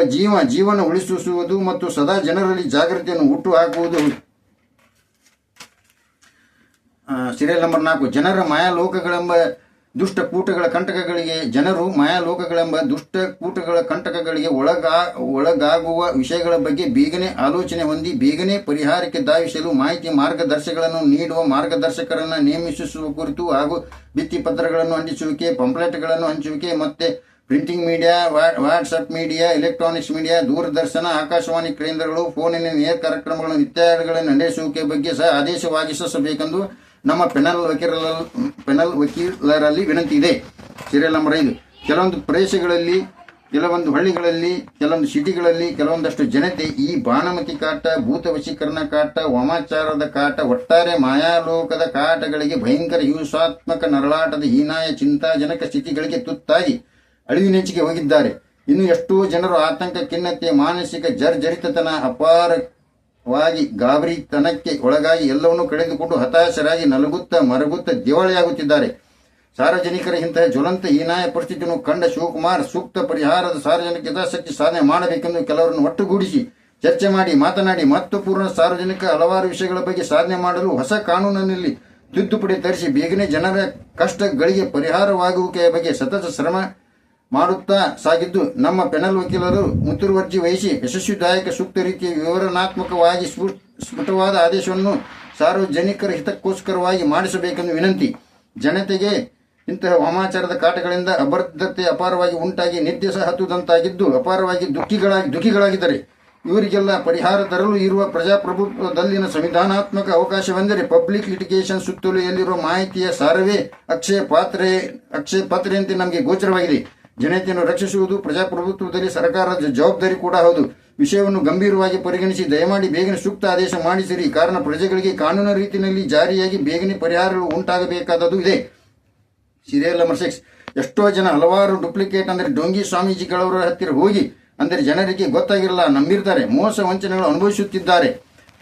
ಜೀವನ ಉಳಿಸುವುದು ಮತ್ತು ಸದಾ ಜನರಲ್ಲಿ ಜಾಗೃತಿಯನ್ನು ಹುಟ್ಟು ಹಾಕುವುದು. Serial number 4. ಜನರು ಮಾಯಾಲೋಕಗಳೆಂಬ ದುಷ್ಟಕೂಟಗಳ ಕಂಟಕಗಳಿಗೆ ಒಳಗಾಗುವ ವಿಷಯಗಳ ಬಗ್ಗೆ ಬೇಗನೆ ಆಲೋಚನೆ ಹೊಂದಿ ಬೇಗನೆ ಪರಿಹಾರಕ್ಕೆ ಧಾವಿಸಲು ಮಾಹಿತಿ ಮಾರ್ಗದರ್ಶಗಳನ್ನು ನೀಡುವ ಮಾರ್ಗದರ್ಶಕರನ್ನು ನೇಮಿಸುವ ಕುರಿತು ಹಾಗೂ ಭಿತ್ತಿಪತ್ರಗಳನ್ನು ಅಂಟಿಸುವಿಕೆ, ಪಂಪ್ಲೆಟ್ಗಳನ್ನು ಹಂಚುವಿಕೆ ಮತ್ತೆ printing media, WhatsApp media, electronics media, Doordarshan, Akashvani ಕೇಂದ್ರಗಳು, ಫೋನಿನ ನೇರ ಕಾರ್ಯಕ್ರಮಗಳನ್ನು ಇತ್ಯಾದಿಗಳನ್ನು ನಡೆಸುವಿಕೆ ಬಗ್ಗೆ ಸಹ ಆದೇಶವಾಗಿಸಬೇಕೆಂದು ನಮ್ಮ ಪೆನಲ್ ವಕೀಲರಲ್ಲಿ ವಿನಂತಿ ಇದೆ. Serial number 5. ಕೆಲವೊಂದು ಪ್ರದೇಶಗಳಲ್ಲಿ, ಕೆಲವೊಂದು ಹಳ್ಳಿಗಳಲ್ಲಿ, ಕೆಲವೊಂದು ಸಿಟಿಗಳಲ್ಲಿ ಕೆಲವೊಂದಷ್ಟು ಜನತೆ ಈ ಬಾಣಮತಿ ಕಾಟ, ಭೂತ ವಶೀಕರಣ ಕಾಟ, ವಾಮಾಚಾರದ ಕಾಟ, ಒಟ್ಟಾರೆ ಮಾಯಾಲೋಕದ ಕಾಟಗಳಿಗೆ ಭಯಂಕರ ಹಿಂಸಾತ್ಮಕ ನರಳಾಟದ ಹೀನಾಯ ಚಿಂತಾಜನಕ ಸ್ಥಿತಿಗಳಿಗೆ ತುತ್ತಾಗಿ ಅಳಿವಿನೆಂಚಿಗೆ ಹೋಗಿದ್ದಾರೆ. ಇನ್ನು ಎಷ್ಟೋ ಜನರು ಆತಂಕ, ಖಿನ್ನತೆ, ಮಾನಸಿಕ ಜರ್ಜರಿತತನ, ಅಪಾರವಾಗಿ ಗಾಬರಿತನಕ್ಕೆ ಒಳಗಾಗಿ ಎಲ್ಲವನ್ನೂ ಕಳೆದುಕೊಂಡು ಹತಾಶರಾಗಿ ನಲಗುತ್ತಾ ಮರಗುತ್ತಾ ದಿವಾಳಿಯಾಗುತ್ತಿದ್ದಾರೆ. ಸಾರ್ವಜನಿಕರ ಇಂತಹ ಜ್ವಲಂತ ಹೀನಾಯ ಪರಿಸ್ಥಿತಿಯನ್ನು ಕಂಡ ಶಿವಕುಮಾರ್ ಸೂಕ್ತ ಪರಿಹಾರದ ಸಾರ್ವಜನಿಕ ಹಿತಾಸಕ್ತಿ ಸಾಧನೆ ಮಾಡಬೇಕೆಂದು ಕೆಲವರನ್ನು ಒಟ್ಟುಗೂಡಿಸಿ ಚರ್ಚೆ ಮಾಡಿ ಮಾತನಾಡಿ ಮಹತ್ವಪೂರ್ಣ ಸಾರ್ವಜನಿಕ ಹಲವಾರು ವಿಷಯಗಳ ಬಗ್ಗೆ ಸಾಧನೆ ಮಾಡಲು ಹೊಸ ಕಾನೂನಿನಲ್ಲಿ ತಿದ್ದುಪಡಿ ತರಿಸಿ ಬೇಗನೆ ಜನರ ಕಷ್ಟಗಳಿಗೆ ಪರಿಹಾರವಾಗುವಿಕೆಯ ಬಗ್ಗೆ ಸತತ ಶ್ರಮ ಮಾಡುತ್ತಾ ಸಾಗಿದ್ದು ನಮ್ಮ ಪೆನಲ್ ವಕೀಲರು ಮುತುವರ್ಜಿ ವಹಿಸಿ ಯಶಸ್ವಿದಾಯಕ ಸೂಕ್ತ ರೀತಿಯ ವಿವರಣಾತ್ಮಕವಾಗಿ ಸ್ಫುಟವಾದ ಆದೇಶವನ್ನು ಸಾರ್ವಜನಿಕರ ಹಿತಕ್ಕೋಸ್ಕರವಾಗಿ ಮಾಡಿಸಬೇಕೆಂದು ವಿನಂತಿ. ಜನತೆಗೆ ಇಂತಹ ವಾಮಾಚಾರದ ಕಾಟಗಳಿಂದ ಅಭದ್ರತೆ ಅಪಾರವಾಗಿ ಉಂಟಾಗಿ ನಿದ್ದೆ ಸಹ ಹತ್ತುದಂತಾಗಿದ್ದು ಅಪಾರವಾಗಿ ದುಃಖಿಗಳಾಗಿದ್ದಾರೆ. ಇವರಿಗೆಲ್ಲ ಪರಿಹಾರ ತರಲು ಇರುವ ಪ್ರಜಾಪ್ರಭುತ್ವದಲ್ಲಿನ ಸಂವಿಧಾನಾತ್ಮಕ ಅವಕಾಶವೆಂದರೆ ಪಬ್ಲಿಕ್ ಲಿಟಿಗೇಷನ್ ಸುತ್ತಲೂ ಎಲ್ಲಿರುವ ಮಾಹಿತಿಯ ಸಾರವೇ ಅಕ್ಷಯ ಪಾತ್ರೆಯಂತೆ ನಮಗೆ ಗೋಚರವಾಗಿದೆ. ಜನತೆಯನ್ನು ರಕ್ಷಿಸುವುದು ಪ್ರಜಾಪ್ರಭುತ್ವದಲ್ಲಿ ಸರ್ಕಾರದ ಜವಾಬ್ದಾರಿ ಕೂಡ ಹೌದು. ವಿಷಯವನ್ನು ಗಂಭೀರವಾಗಿ ಪರಿಗಣಿಸಿ ದಯಮಾಡಿ ಬೇಗನೆ ಸೂಕ್ತ ಆದೇಶ ಮಾಡಿಸಿರಿ. ಕಾರಣ ಪ್ರಜೆಗಳಿಗೆ ಕಾನೂನು ರೀತಿಯಲ್ಲಿ ಜಾರಿಯಾಗಿ ಬೇಗನೆ ಪರಿಹಾರಗಳು ಉಂಟಾಗಬೇಕಾದದ್ದು ಇದೆ. Serial number 6. ಎಷ್ಟೋ ಜನ ಹಲವಾರು ಡೂಪ್ಲಿಕೇಟ್ ಅಂದರೆ ಡೊಂಗಿ ಸ್ವಾಮೀಜಿಗಳವರ ಹತ್ತಿರ ಹೋಗಿ ಅಂದರೆ ಜನರಿಗೆ ಗೊತ್ತಾಗಿರಲ್ಲ ನಂಬಿರ್ತಾರೆ, ಮೋಸ ವಂಚನೆಗಳು ಅನುಭವಿಸುತ್ತಿದ್ದಾರೆ,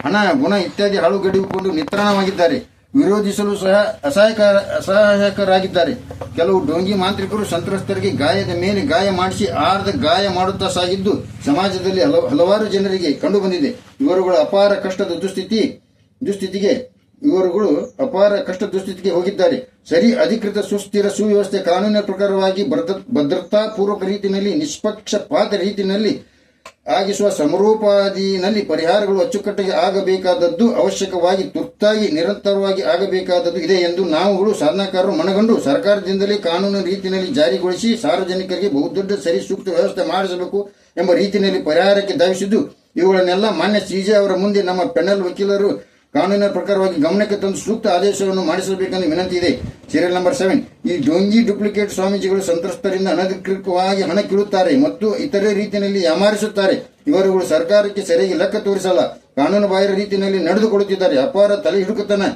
ಹಣ ಗುಣ ಇತ್ಯಾದಿ ಹಾಳುಗಡಿಕೊಂಡು ನಿತ್ರಾಣವಾಗಿದ್ದಾರೆ, ವಿರೋಧಿಸಲು ಸಹ ಅಸಹಾಯಕರಾಗಿದ್ದಾರೆ. ಕೆಲವು ಡೋಂಗಿ ಮಾಂತ್ರಿಕರು ಸಂತ್ರಸ್ತರಿಗೆ ಗಾಯದ ಮೇಲೆ ಗಾಯ ಮಾಡಿಸಿ ಆರ್ಧ ಗಾಯ ಮಾಡುತ್ತಾ ಸಾಗಿದ್ದು ಸಮಾಜದಲ್ಲಿ ಹಲವಾರು ಜನರಿಗೆ ಕಂಡುಬಂದಿದೆ. ಇವರುಗಳು ಅಪಾರ ಕಷ್ಟದ ದುಸ್ಥಿತಿಗೆ ಹೋಗಿದ್ದಾರೆ. ಸರಿ, ಅಧಿಕೃತ ಸುಸ್ಥಿರ ಸುವ್ಯವಸ್ಥೆ ಕಾನೂನಿನ ಪ್ರಕಾರವಾಗಿ ಭದ್ರತಾಪೂರ್ವಕ ರೀತಿಯಲ್ಲಿ ನಿಷ್ಪಕ್ಷಪಾತ ರೀತಿಯಲ್ಲಿ ಆಗಿಸುವ ಸಮರೋಪಾದಿನಲ್ಲಿ ಪರಿಹಾರಗಳು ಅಚ್ಚುಕಟ್ಟಾಗಿ ಆಗಬೇಕಾದದ್ದು ಅವಶ್ಯಕವಾಗಿ ತುರ್ತಾಗಿ ನಿರಂತರವಾಗಿ ಆಗಬೇಕಾದದ್ದು ಇದೆ ಎಂದು ನಾವುಗಳು ಸಾಧನಕಾರರು ಮನಗಂಡು ಸರ್ಕಾರದಿಂದಲೇ ಕಾನೂನು ರೀತಿಯಲ್ಲಿ ಜಾರಿಗೊಳಿಸಿ ಸಾರ್ವಜನಿಕರಿಗೆ ಬಹುದೊಡ್ಡ ಸರಿ ಸೂಕ್ತ ವ್ಯವಸ್ಥೆ ಮಾಡಿಸಬೇಕು ಎಂಬ ರೀತಿಯಲ್ಲಿ ಪರಿಹಾರಕ್ಕೆ ಧಾವಿಸಿದ್ದು ಇವುಗಳನ್ನೆಲ್ಲ ಮಾನ್ಯ ಸಿಜೆ ಅವರ ಮುಂದೆ ನಮ್ಮ ಪೆನಲ್ ವಕೀಲರು ಕಾನೂನಿನ ಪ್ರಕಾರವಾಗಿ ಗಮನಕ್ಕೆ ತಂದು ಸೂಕ್ತ ಆದೇಶವನ್ನು ಮಾಡಿಸಬೇಕೆಂದು ವಿನಂತಿ ಇದೆ. Serial number 7. ಈ ಡೋಂಗಿ ಡೂಪ್ಲಿಕೇಟ್ ಸ್ವಾಮೀಜಿಗಳು ಸಂತ್ರಸ್ತರಿಂದ ಅನಧಿಕೃತವಾಗಿ ಹಣ ಕೀಳುತ್ತಾರೆ ಮತ್ತು ಇತರೆ ರೀತಿಯಲ್ಲಿ ಯಾಮಾರಿಸುತ್ತಾರೆ. ಇವರುಗಳು ಸರ್ಕಾರಕ್ಕೆ ಸರಿಯಾಗಿ ಲೆಕ್ಕ ತೋರಿಸಲ್ಲ, ಕಾನೂನು ಬಾಹಿರ ರೀತಿಯಲ್ಲಿ ನಡೆದುಕೊಳ್ಳುತ್ತಿದ್ದಾರೆ, ಅಪಾರ ತಲೆ ಹಿಡುಕತನ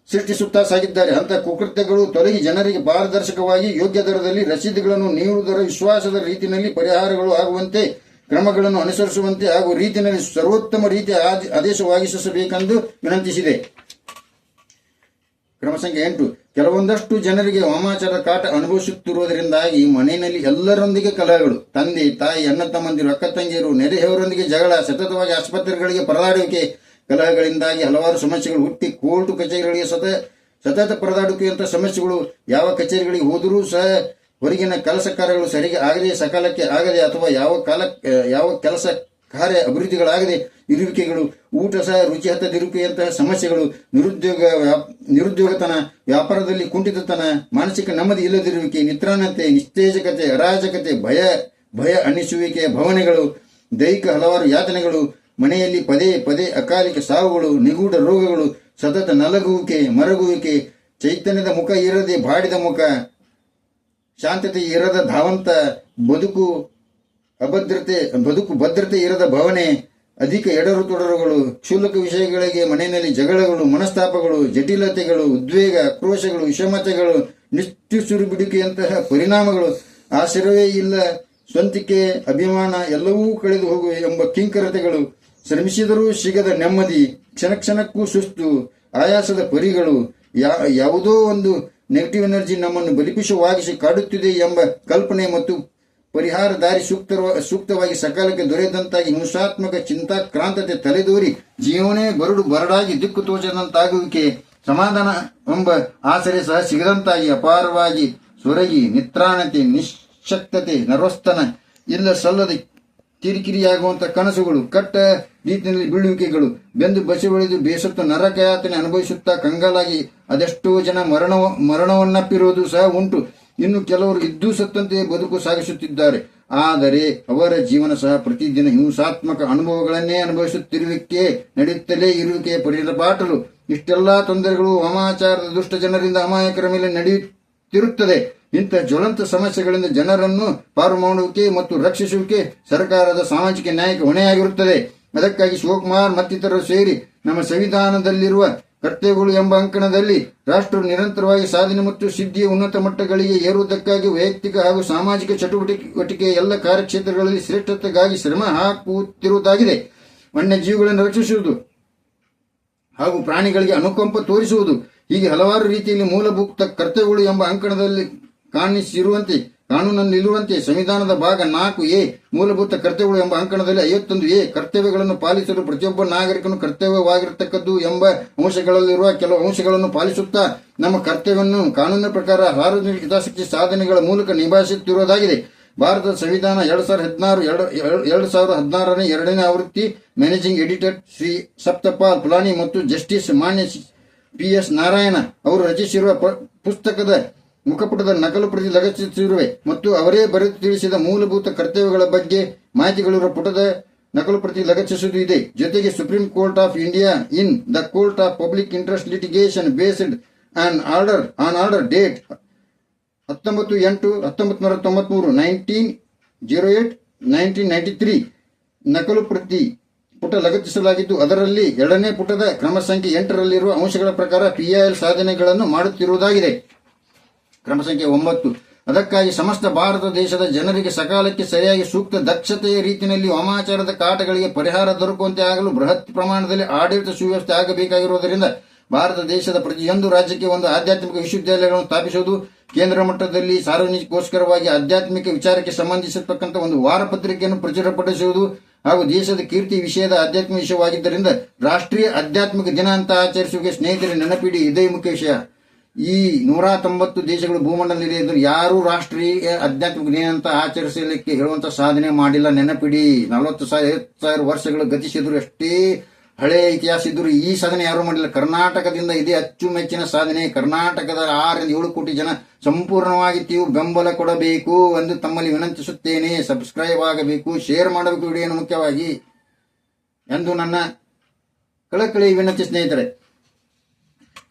ಸೃಷ್ಟಿಸುತ್ತಾ ಸಾಗಿದ್ದಾರೆ. ಅಂತ ಕುಕೃತ್ಯಗಳು ತೊಲಗಿ ಜನರಿಗೆ ಪಾರದರ್ಶಕವಾಗಿ ಯೋಗ್ಯ ದರದಲ್ಲಿ ರಸೀದಿಗಳನ್ನು ನೀಡುವುದರ ವಿಶ್ವಾಸದ ರೀತಿಯಲ್ಲಿ ಪರಿಹಾರಗಳು ಆಗುವಂತೆ ಕ್ರಮಗಳನ್ನು ಅನುಸರಿಸುವಂತೆ ಹಾಗೂ ರೀತಿಯಲ್ಲಿ ಸರ್ವೋತ್ತಮ ರೀತಿಯ ಆದೇಶವಾಗಿಸಬೇಕೆಂದು ವಿನಂತಿಸಿದೆ. ಕ್ರಮ ಸಂಖ್ಯೆ 8. ಕೆಲವೊಂದಷ್ಟು ಜನರಿಗೆ ವಾಮಾಚಾರದ ಕಾಟ ಅನುಭವಿಸುತ್ತಿರುವುದರಿಂದಾಗಿ ಮನೆಯಲ್ಲಿ ಎಲ್ಲರೊಂದಿಗೆ ಕಲಹಗಳು, ತಂದೆ ತಾಯಿ ಅಣ್ಣ ತಮ್ಮಂದಿರು ಅಕ್ಕ ತಂಗಿಯರು ನೆರೆಯವರೊಂದಿಗೆ ಜಗಳ, ಸತತವಾಗಿ ಆಸ್ಪತ್ರೆಗಳಿಗೆ ಪರದಾಡುವಿಕೆ, ಕಲಹಗಳಿಂದಾಗಿ ಹಲವಾರು ಸಮಸ್ಯೆಗಳು ಹುಟ್ಟಿ ಕೋರ್ಟು ಕಚೇರಿಗಳಿಗೆ ಸತತ ಪರದಾಡುವಿಕೆಯಂತಹ ಸಮಸ್ಯೆಗಳು. ಯಾವ ಕಚೇರಿಗಳಿಗೆ ಹೋದರೂ ಸಹ ಹೊರಗಿನ ಕೆಲಸ ಕಾರ್ಯಗಳು ಸರಿಗೆ ಆಗದೆ, ಸಕಾಲಕ್ಕೆ ಆಗದೆ ಅಥವಾ ಯಾವ ಕೆಲಸ ಕಾರ್ಯ ಅಭಿವೃದ್ಧಿಗಳಾಗದೆ ಇರುವಿಕೆಗಳು, ಊಟ ಸಹ ರುಚಿ ಹತ್ತದಿರುವಿಕೆಯಂತಹ ಸಮಸ್ಯೆಗಳು, ನಿರುದ್ಯೋಗತನ, ವ್ಯಾಪಾರದಲ್ಲಿ ಕುಂಠಿತತನ, ಮಾನಸಿಕ ನೆಮ್ಮದಿ ಇಲ್ಲದಿರುವಿಕೆ, ನಿತ್ರಾಣತೆ, ನಿಸ್ತೇಜಕತೆ, ಅರಾಜಕತೆ, ಭಯ ಅನ್ನಿಸುವಿಕೆಯ ಭಾವನೆಗಳು, ದೈಹಿಕ ಹಲವಾರು ಯಾತನೆಗಳು, ಮನೆಯಲ್ಲಿ ಪದೇ ಪದೇ ಅಕಾಲಿಕ ಸಾವುಗಳು, ನಿಗೂಢ ರೋಗಗಳು, ಸತತ ನಲಗುವಿಕೆ, ಮರಗುವಿಕೆ, ಚೈತನ್ಯದ ಮುಖ ಇರದೆ ಬಾಡಿದ ಮುಖ, ಶಾಂತತೆ ಇರದ ಧಾವಂತ, ಬದುಕು ಭದ್ರತೆ ಇರದ ಭಾವನೆ, ಅಧಿಕ ಎಡರು ತೊಡರುಗಳು, ಕ್ಷುಲ್ಲಕ ವಿಷಯಗಳಿಗೆ ಮನೆಯಲ್ಲಿ ಜಗಳಗಳು, ಮನಸ್ತಾಪಗಳು, ಜಟಿಲತೆಗಳು, ಉದ್ವೇಗ, ಆಕ್ರೋಶಗಳು, ವಿಷಮತೆಗಳು, ನಿಟ್ಟುಸಿರು ಬಿಡುವಿಕೆಯಂತಹ ಪರಿಣಾಮಗಳು, ಆಶ್ರಯವೇ ಇಲ್ಲ, ಸ್ವಂತಿಕೆ, ಅಭಿಮಾನ ಎಲ್ಲವೂ ಕಳೆದು ಹೋಗುವ ಎಂಬ ಕಿಂಕರತೆಗಳು, ಶ್ರಮಿಸಿದರೂ ಸಿಗದ ನೆಮ್ಮದಿ, ಕ್ಷಣಕ್ಕೂ ಸುಸ್ತು, ಆಯಾಸದ ಪರಿಗಳು, ಯಾವುದೋ ಒಂದು ನೆಗೆಟಿವ್ ಎನರ್ಜಿ ನಮ್ಮನ್ನು ಬಲಿಪಿಷವಾಗಿಸಿ ಕಾಡುತ್ತಿದೆ ಎಂಬ ಕಲ್ಪನೆ ಮತ್ತು ಪರಿಹಾರ ದಾರಿ ಸೂಕ್ತವಾಗಿ ಸಕಾಲಕ್ಕೆ ದೊರೆಯದಂತಾಗಿ ಹಿಂಸಾತ್ಮಕ ಚಿಂತಾಕ್ರಾಂತತೆ ತಲೆದೋರಿ ಜೀವನೇ ಬರಡಾಗಿ ದಿಕ್ಕು ತೋಚದಂತಾಗುವಿಕೆ, ಸಮಾಧಾನ ಎಂಬ ಆಸರೆ ಸಹ ಸಿಗದಂತಾಗಿ ಅಪಾರವಾಗಿ ಸೊರಗಿ ನಿತ್ರಾಣತೆ, ನಿಶಕ್ತತೆ, ನರ್ವಸ್ತನ, ಇಲ್ಲ ಸಲ್ಲದ ಕಿರಿಕಿರಿಯಾಗುವಂತ ಕನಸುಗಳು, ಕಟ್ಟ ರೀತಿಯಲ್ಲಿ ಬೀಳುವಿಕೆಗಳು, ಬೆಂದು ಬಸಿವಳಿದು ಬೇಸತ್ತು ನರಕಯಾತನೆ ಅನುಭವಿಸುತ್ತಾ ಕಂಗಾಲಾಗಿ ಅದೆಷ್ಟೋ ಜನ ಮರಣವನ್ನಪ್ಪಿರುವುದು ಸಹ ಉಂಟು. ಇನ್ನು ಕೆಲವರು ಇದ್ದೂ ಸತ್ತಂತೆ ಬದುಕು ಸಾಗಿಸುತ್ತಿದ್ದಾರೆ. ಆದರೆ ಅವರ ಜೀವನ ಸಹ ಪ್ರತಿದಿನ ಹಿಂಸಾತ್ಮಕ ಅನುಭವಗಳನ್ನೇ ಅನುಭವಿಸುತ್ತಿರುವಿಕೆ, ನಡೆಯುತ್ತಲೇ ಇರುವಿಕೆ ಪರಿಪಾಟಲು. ಇಷ್ಟೆಲ್ಲಾ ತೊಂದರೆಗಳು ವಾಮಾಚಾರದ ದುಷ್ಟ ಜನರಿಂದ ಅಮಾಯಕರ ಮೇಲೆ ನಡೆಯುತ್ತಿರುತ್ತದೆ. ಇಂಥ ಜ್ವಲಂತ ಸಮಸ್ಯೆಗಳಿಂದ ಜನರನ್ನು ಪಾರು ಮಾಡುವಿಕೆ ಮತ್ತು ರಕ್ಷಿಸುವಿಕೆ ಸರ್ಕಾರದ ಸಾಮಾಜಿಕ ನ್ಯಾಯಕ್ಕೆ ಹೊಣೆಯಾಗಿರುತ್ತದೆ. ಅದಕ್ಕಾಗಿ ಶಿವಕುಮಾರ್ ಮತ್ತಿತರರು ಸೇರಿ ನಮ್ಮ ಸಂವಿಧಾನದಲ್ಲಿರುವ ಕರ್ತವ್ಯಗಳು ಎಂಬ ಅಂಕಣದಲ್ಲಿ ರಾಷ್ಟ್ರ ನಿರಂತರವಾಗಿ ಸಾಧನೆ ಮತ್ತು ಸಿದ್ಧಿಯ ಉನ್ನತ ಮಟ್ಟಗಳಿಗೆ ಏರುವುದಕ್ಕಾಗಿ ವೈಯಕ್ತಿಕ ಹಾಗೂ ಸಾಮಾಜಿಕ ಚಟುವಟಿಕೆಯ ಎಲ್ಲ ಕಾರ್ಯಕ್ಷೇತ್ರಗಳಲ್ಲಿ ಶ್ರೇಷ್ಠತೆಗಾಗಿ ಶ್ರಮ ಹಾಕುತ್ತಿರುವುದಾಗಿದೆ. ವನ್ಯಜೀವಿಗಳನ್ನು ರಕ್ಷಿಸುವುದು ಹಾಗೂ ಪ್ರಾಣಿಗಳಿಗೆ ಅನುಕಂಪ ತೋರಿಸುವುದು, ಹೀಗೆ ಹಲವಾರು ರೀತಿಯಲ್ಲಿ ಮೂಲಭೂತ ಕರ್ತವ್ಯಗಳು ಎಂಬ ಅಂಕಣದಲ್ಲಿ ಕಾನೂನಲ್ಲಿರುವಂತೆ ಸಂವಿಧಾನದ ಭಾಗ 4A ಮೂಲಭೂತ ಕರ್ತವ್ಯಗಳು ಎಂಬ ಅಂಕಣದಲ್ಲಿ 51A ಕರ್ತವ್ಯಗಳನ್ನು ಪಾಲಿಸಲು ಪ್ರತಿಯೊಬ್ಬ ನಾಗರಿಕನು ಕರ್ತವ್ಯವಾಗಿರತಕ್ಕದ್ದು ಎಂಬ ಅಂಶಗಳಲ್ಲಿರುವ ಕೆಲವು ಅಂಶಗಳನ್ನು ಪಾಲಿಸುತ್ತಾ ನಮ್ಮ ಕರ್ತವ್ಯವನ್ನು ಕಾನೂನಿನ ಪ್ರಕಾರ ಸಾರ್ವಜನಿಕ ಹಿತಾಸಕ್ತಿ ಸಾಧನೆಗಳ ಮೂಲಕ ನಿಭಾಯಿಸುತ್ತಿರುವುದಾಗಿದೆ. ಭಾರತದ ಸಂವಿಧಾನ 2016ನೇ 2ನೇ ಆವೃತ್ತಿ ಮ್ಯಾನೇಜಿಂಗ್ ಎಡಿಟರ್ ಶ್ರೀ ಸಪ್ತಪಾಲ್ ಪುಲಾನಿ ಮತ್ತು ಜಸ್ಟಿಸ್ ಮಾನ್ಯ PS ನಾರಾಯಣ ಅವರು ರಚಿಸಿರುವ ಪುಸ್ತಕದ ಮುಖಪುಟದ ನಕಲು ಪ್ರತಿ ಲಗತ್ತಿಸಿರುವೆ ಮತ್ತು ಅವರೇ ಬರೆದು ತಿಳಿಸಿದ ಮೂಲಭೂತ ಕರ್ತವ್ಯಗಳ ಬಗ್ಗೆ ಮಾಹಿತಿಗಳಿರುವ ಪುಟದ ನಕಲು ಪ್ರತಿ ಲಗತ್ತಿಸುವುದು ಇದೆ. ಜೊತೆಗೆ supreme court of India in the court of public interest litigation based on order date 19/8/1993 1908-1993 ನಕಲು ಪ್ರತಿ ಪುಟ ಲಗತ್ತಿಸಲಾಗಿದ್ದು ಅದರಲ್ಲಿ 2ನೇ ಪುಟದ ಕ್ರಮ ಸಂಖ್ಯೆ 8ರಲ್ಲಿರುವ ಅಂಶಗಳ ಪ್ರಕಾರ PIL ಸಾಧನೆಗಳನ್ನು ಮಾಡುತ್ತಿರುವುದಾಗಿದೆ. ಕ್ರಮ ಸಂಖ್ಯೆ 9, ಅದಕ್ಕಾಗಿ ಸಮಸ್ತ ಭಾರತ ದೇಶದ ಜನರಿಗೆ ಸಕಾಲಕ್ಕೆ ಸರಿಯಾಗಿ ಸೂಕ್ತ ದಕ್ಷತೆಯ ರೀತಿಯಲ್ಲಿ ವಾಮಾಚಾರದ ಕಾಟಗಳಿಗೆ ಪರಿಹಾರ ದೊರಕುವಂತೆ ಆಗಲು ಬೃಹತ್ ಪ್ರಮಾಣದಲ್ಲಿ ಆಡಳಿತ ಸುವ್ಯವಸ್ಥೆ ಆಗಬೇಕಾಗಿರುವುದರಿಂದ ಭಾರತ ದೇಶದ ಪ್ರತಿಯೊಂದು ರಾಜ್ಯಕ್ಕೆ ಒಂದು ಆಧ್ಯಾತ್ಮಿಕ ವಿಶ್ವವಿದ್ಯಾಲಯಗಳನ್ನು ಸ್ಥಾಪಿಸುವುದು, ಕೇಂದ್ರ ಮಟ್ಟದಲ್ಲಿ ಸಾರ್ವಜನಿಕಗೋಸ್ಕರವಾಗಿ ಆಧ್ಯಾತ್ಮಿಕ ವಿಚಾರಕ್ಕೆ ಸಂಬಂಧಿಸಿರತಕ್ಕಂಥ ಒಂದು ವಾರಪತ್ರಿಕೆಯನ್ನು ಪ್ರಚುರಪಡಿಸುವುದು ಹಾಗೂ ದೇಶದ ಕೀರ್ತಿ ವಿಷಯದ ಆಧ್ಯಾತ್ಮಿಕ ವಿಷಯವಾಗಿದ್ದರಿಂದ ರಾಷ್ಟ್ರೀಯ ಆಧ್ಯಾತ್ಮಿಕ ದಿನ ಅಂತ ಆಚರಿಸುವಿಕೆ. ಸ್ನೇಹಿತರೆ, ನೆನಪಿಡಿ, ಇದೇ ಮುಖ್ಯ ವಿಷಯ. ಈ 190 ದೇಶಗಳು ಭೂಮಂಡಲದಲ್ಲಿ ಇದ್ದರೂ ಯಾರೂ ರಾಷ್ಟ್ರೀಯ ಆಧ್ಯಾತ್ಮಿಕ ದಿನ ಅಂತ ಆಚರಿಸಲಿಕ್ಕೆ ಹೇಳುವಂತ ಸಾಧನೆ ಮಾಡಿಲ್ಲ. ನೆನಪಿಡಿ, 40,000 ವರ್ಷಗಳು ಗತಿಸಿದ್ರು, ಎಷ್ಟೇ ಹಳೆಯ ಇತಿಹಾಸ ಇದ್ದರೂ ಈ ಸಾಧನೆ ಯಾರೂ ಮಾಡಿಲ್ಲ. ಕರ್ನಾಟಕದಿಂದ ಇದೇ ಅಚ್ಚುಮೆಚ್ಚಿನ ಸಾಧನೆ. ಕರ್ನಾಟಕದ 6 ರಿಂದ 7 ಕೋಟಿ ಜನ ಸಂಪೂರ್ಣವಾಗಿ ನೀವು ಬೆಂಬಲ ಕೊಡಬೇಕು ಎಂದು ತಮ್ಮಲ್ಲಿ ವಿನಂತಿಸುತ್ತೇನೆ. ಸಬ್ಸ್ಕ್ರೈಬ್ ಆಗಬೇಕು, ಶೇರ್ ಮಾಡಬೇಕು ವಿಡಿಯೋನು ಮುಖ್ಯವಾಗಿ ಎಂದು ನನ್ನ ಕಳಕಳಿ ವಿನಂತಿ. ಸ್ನೇಹಿತರೆ,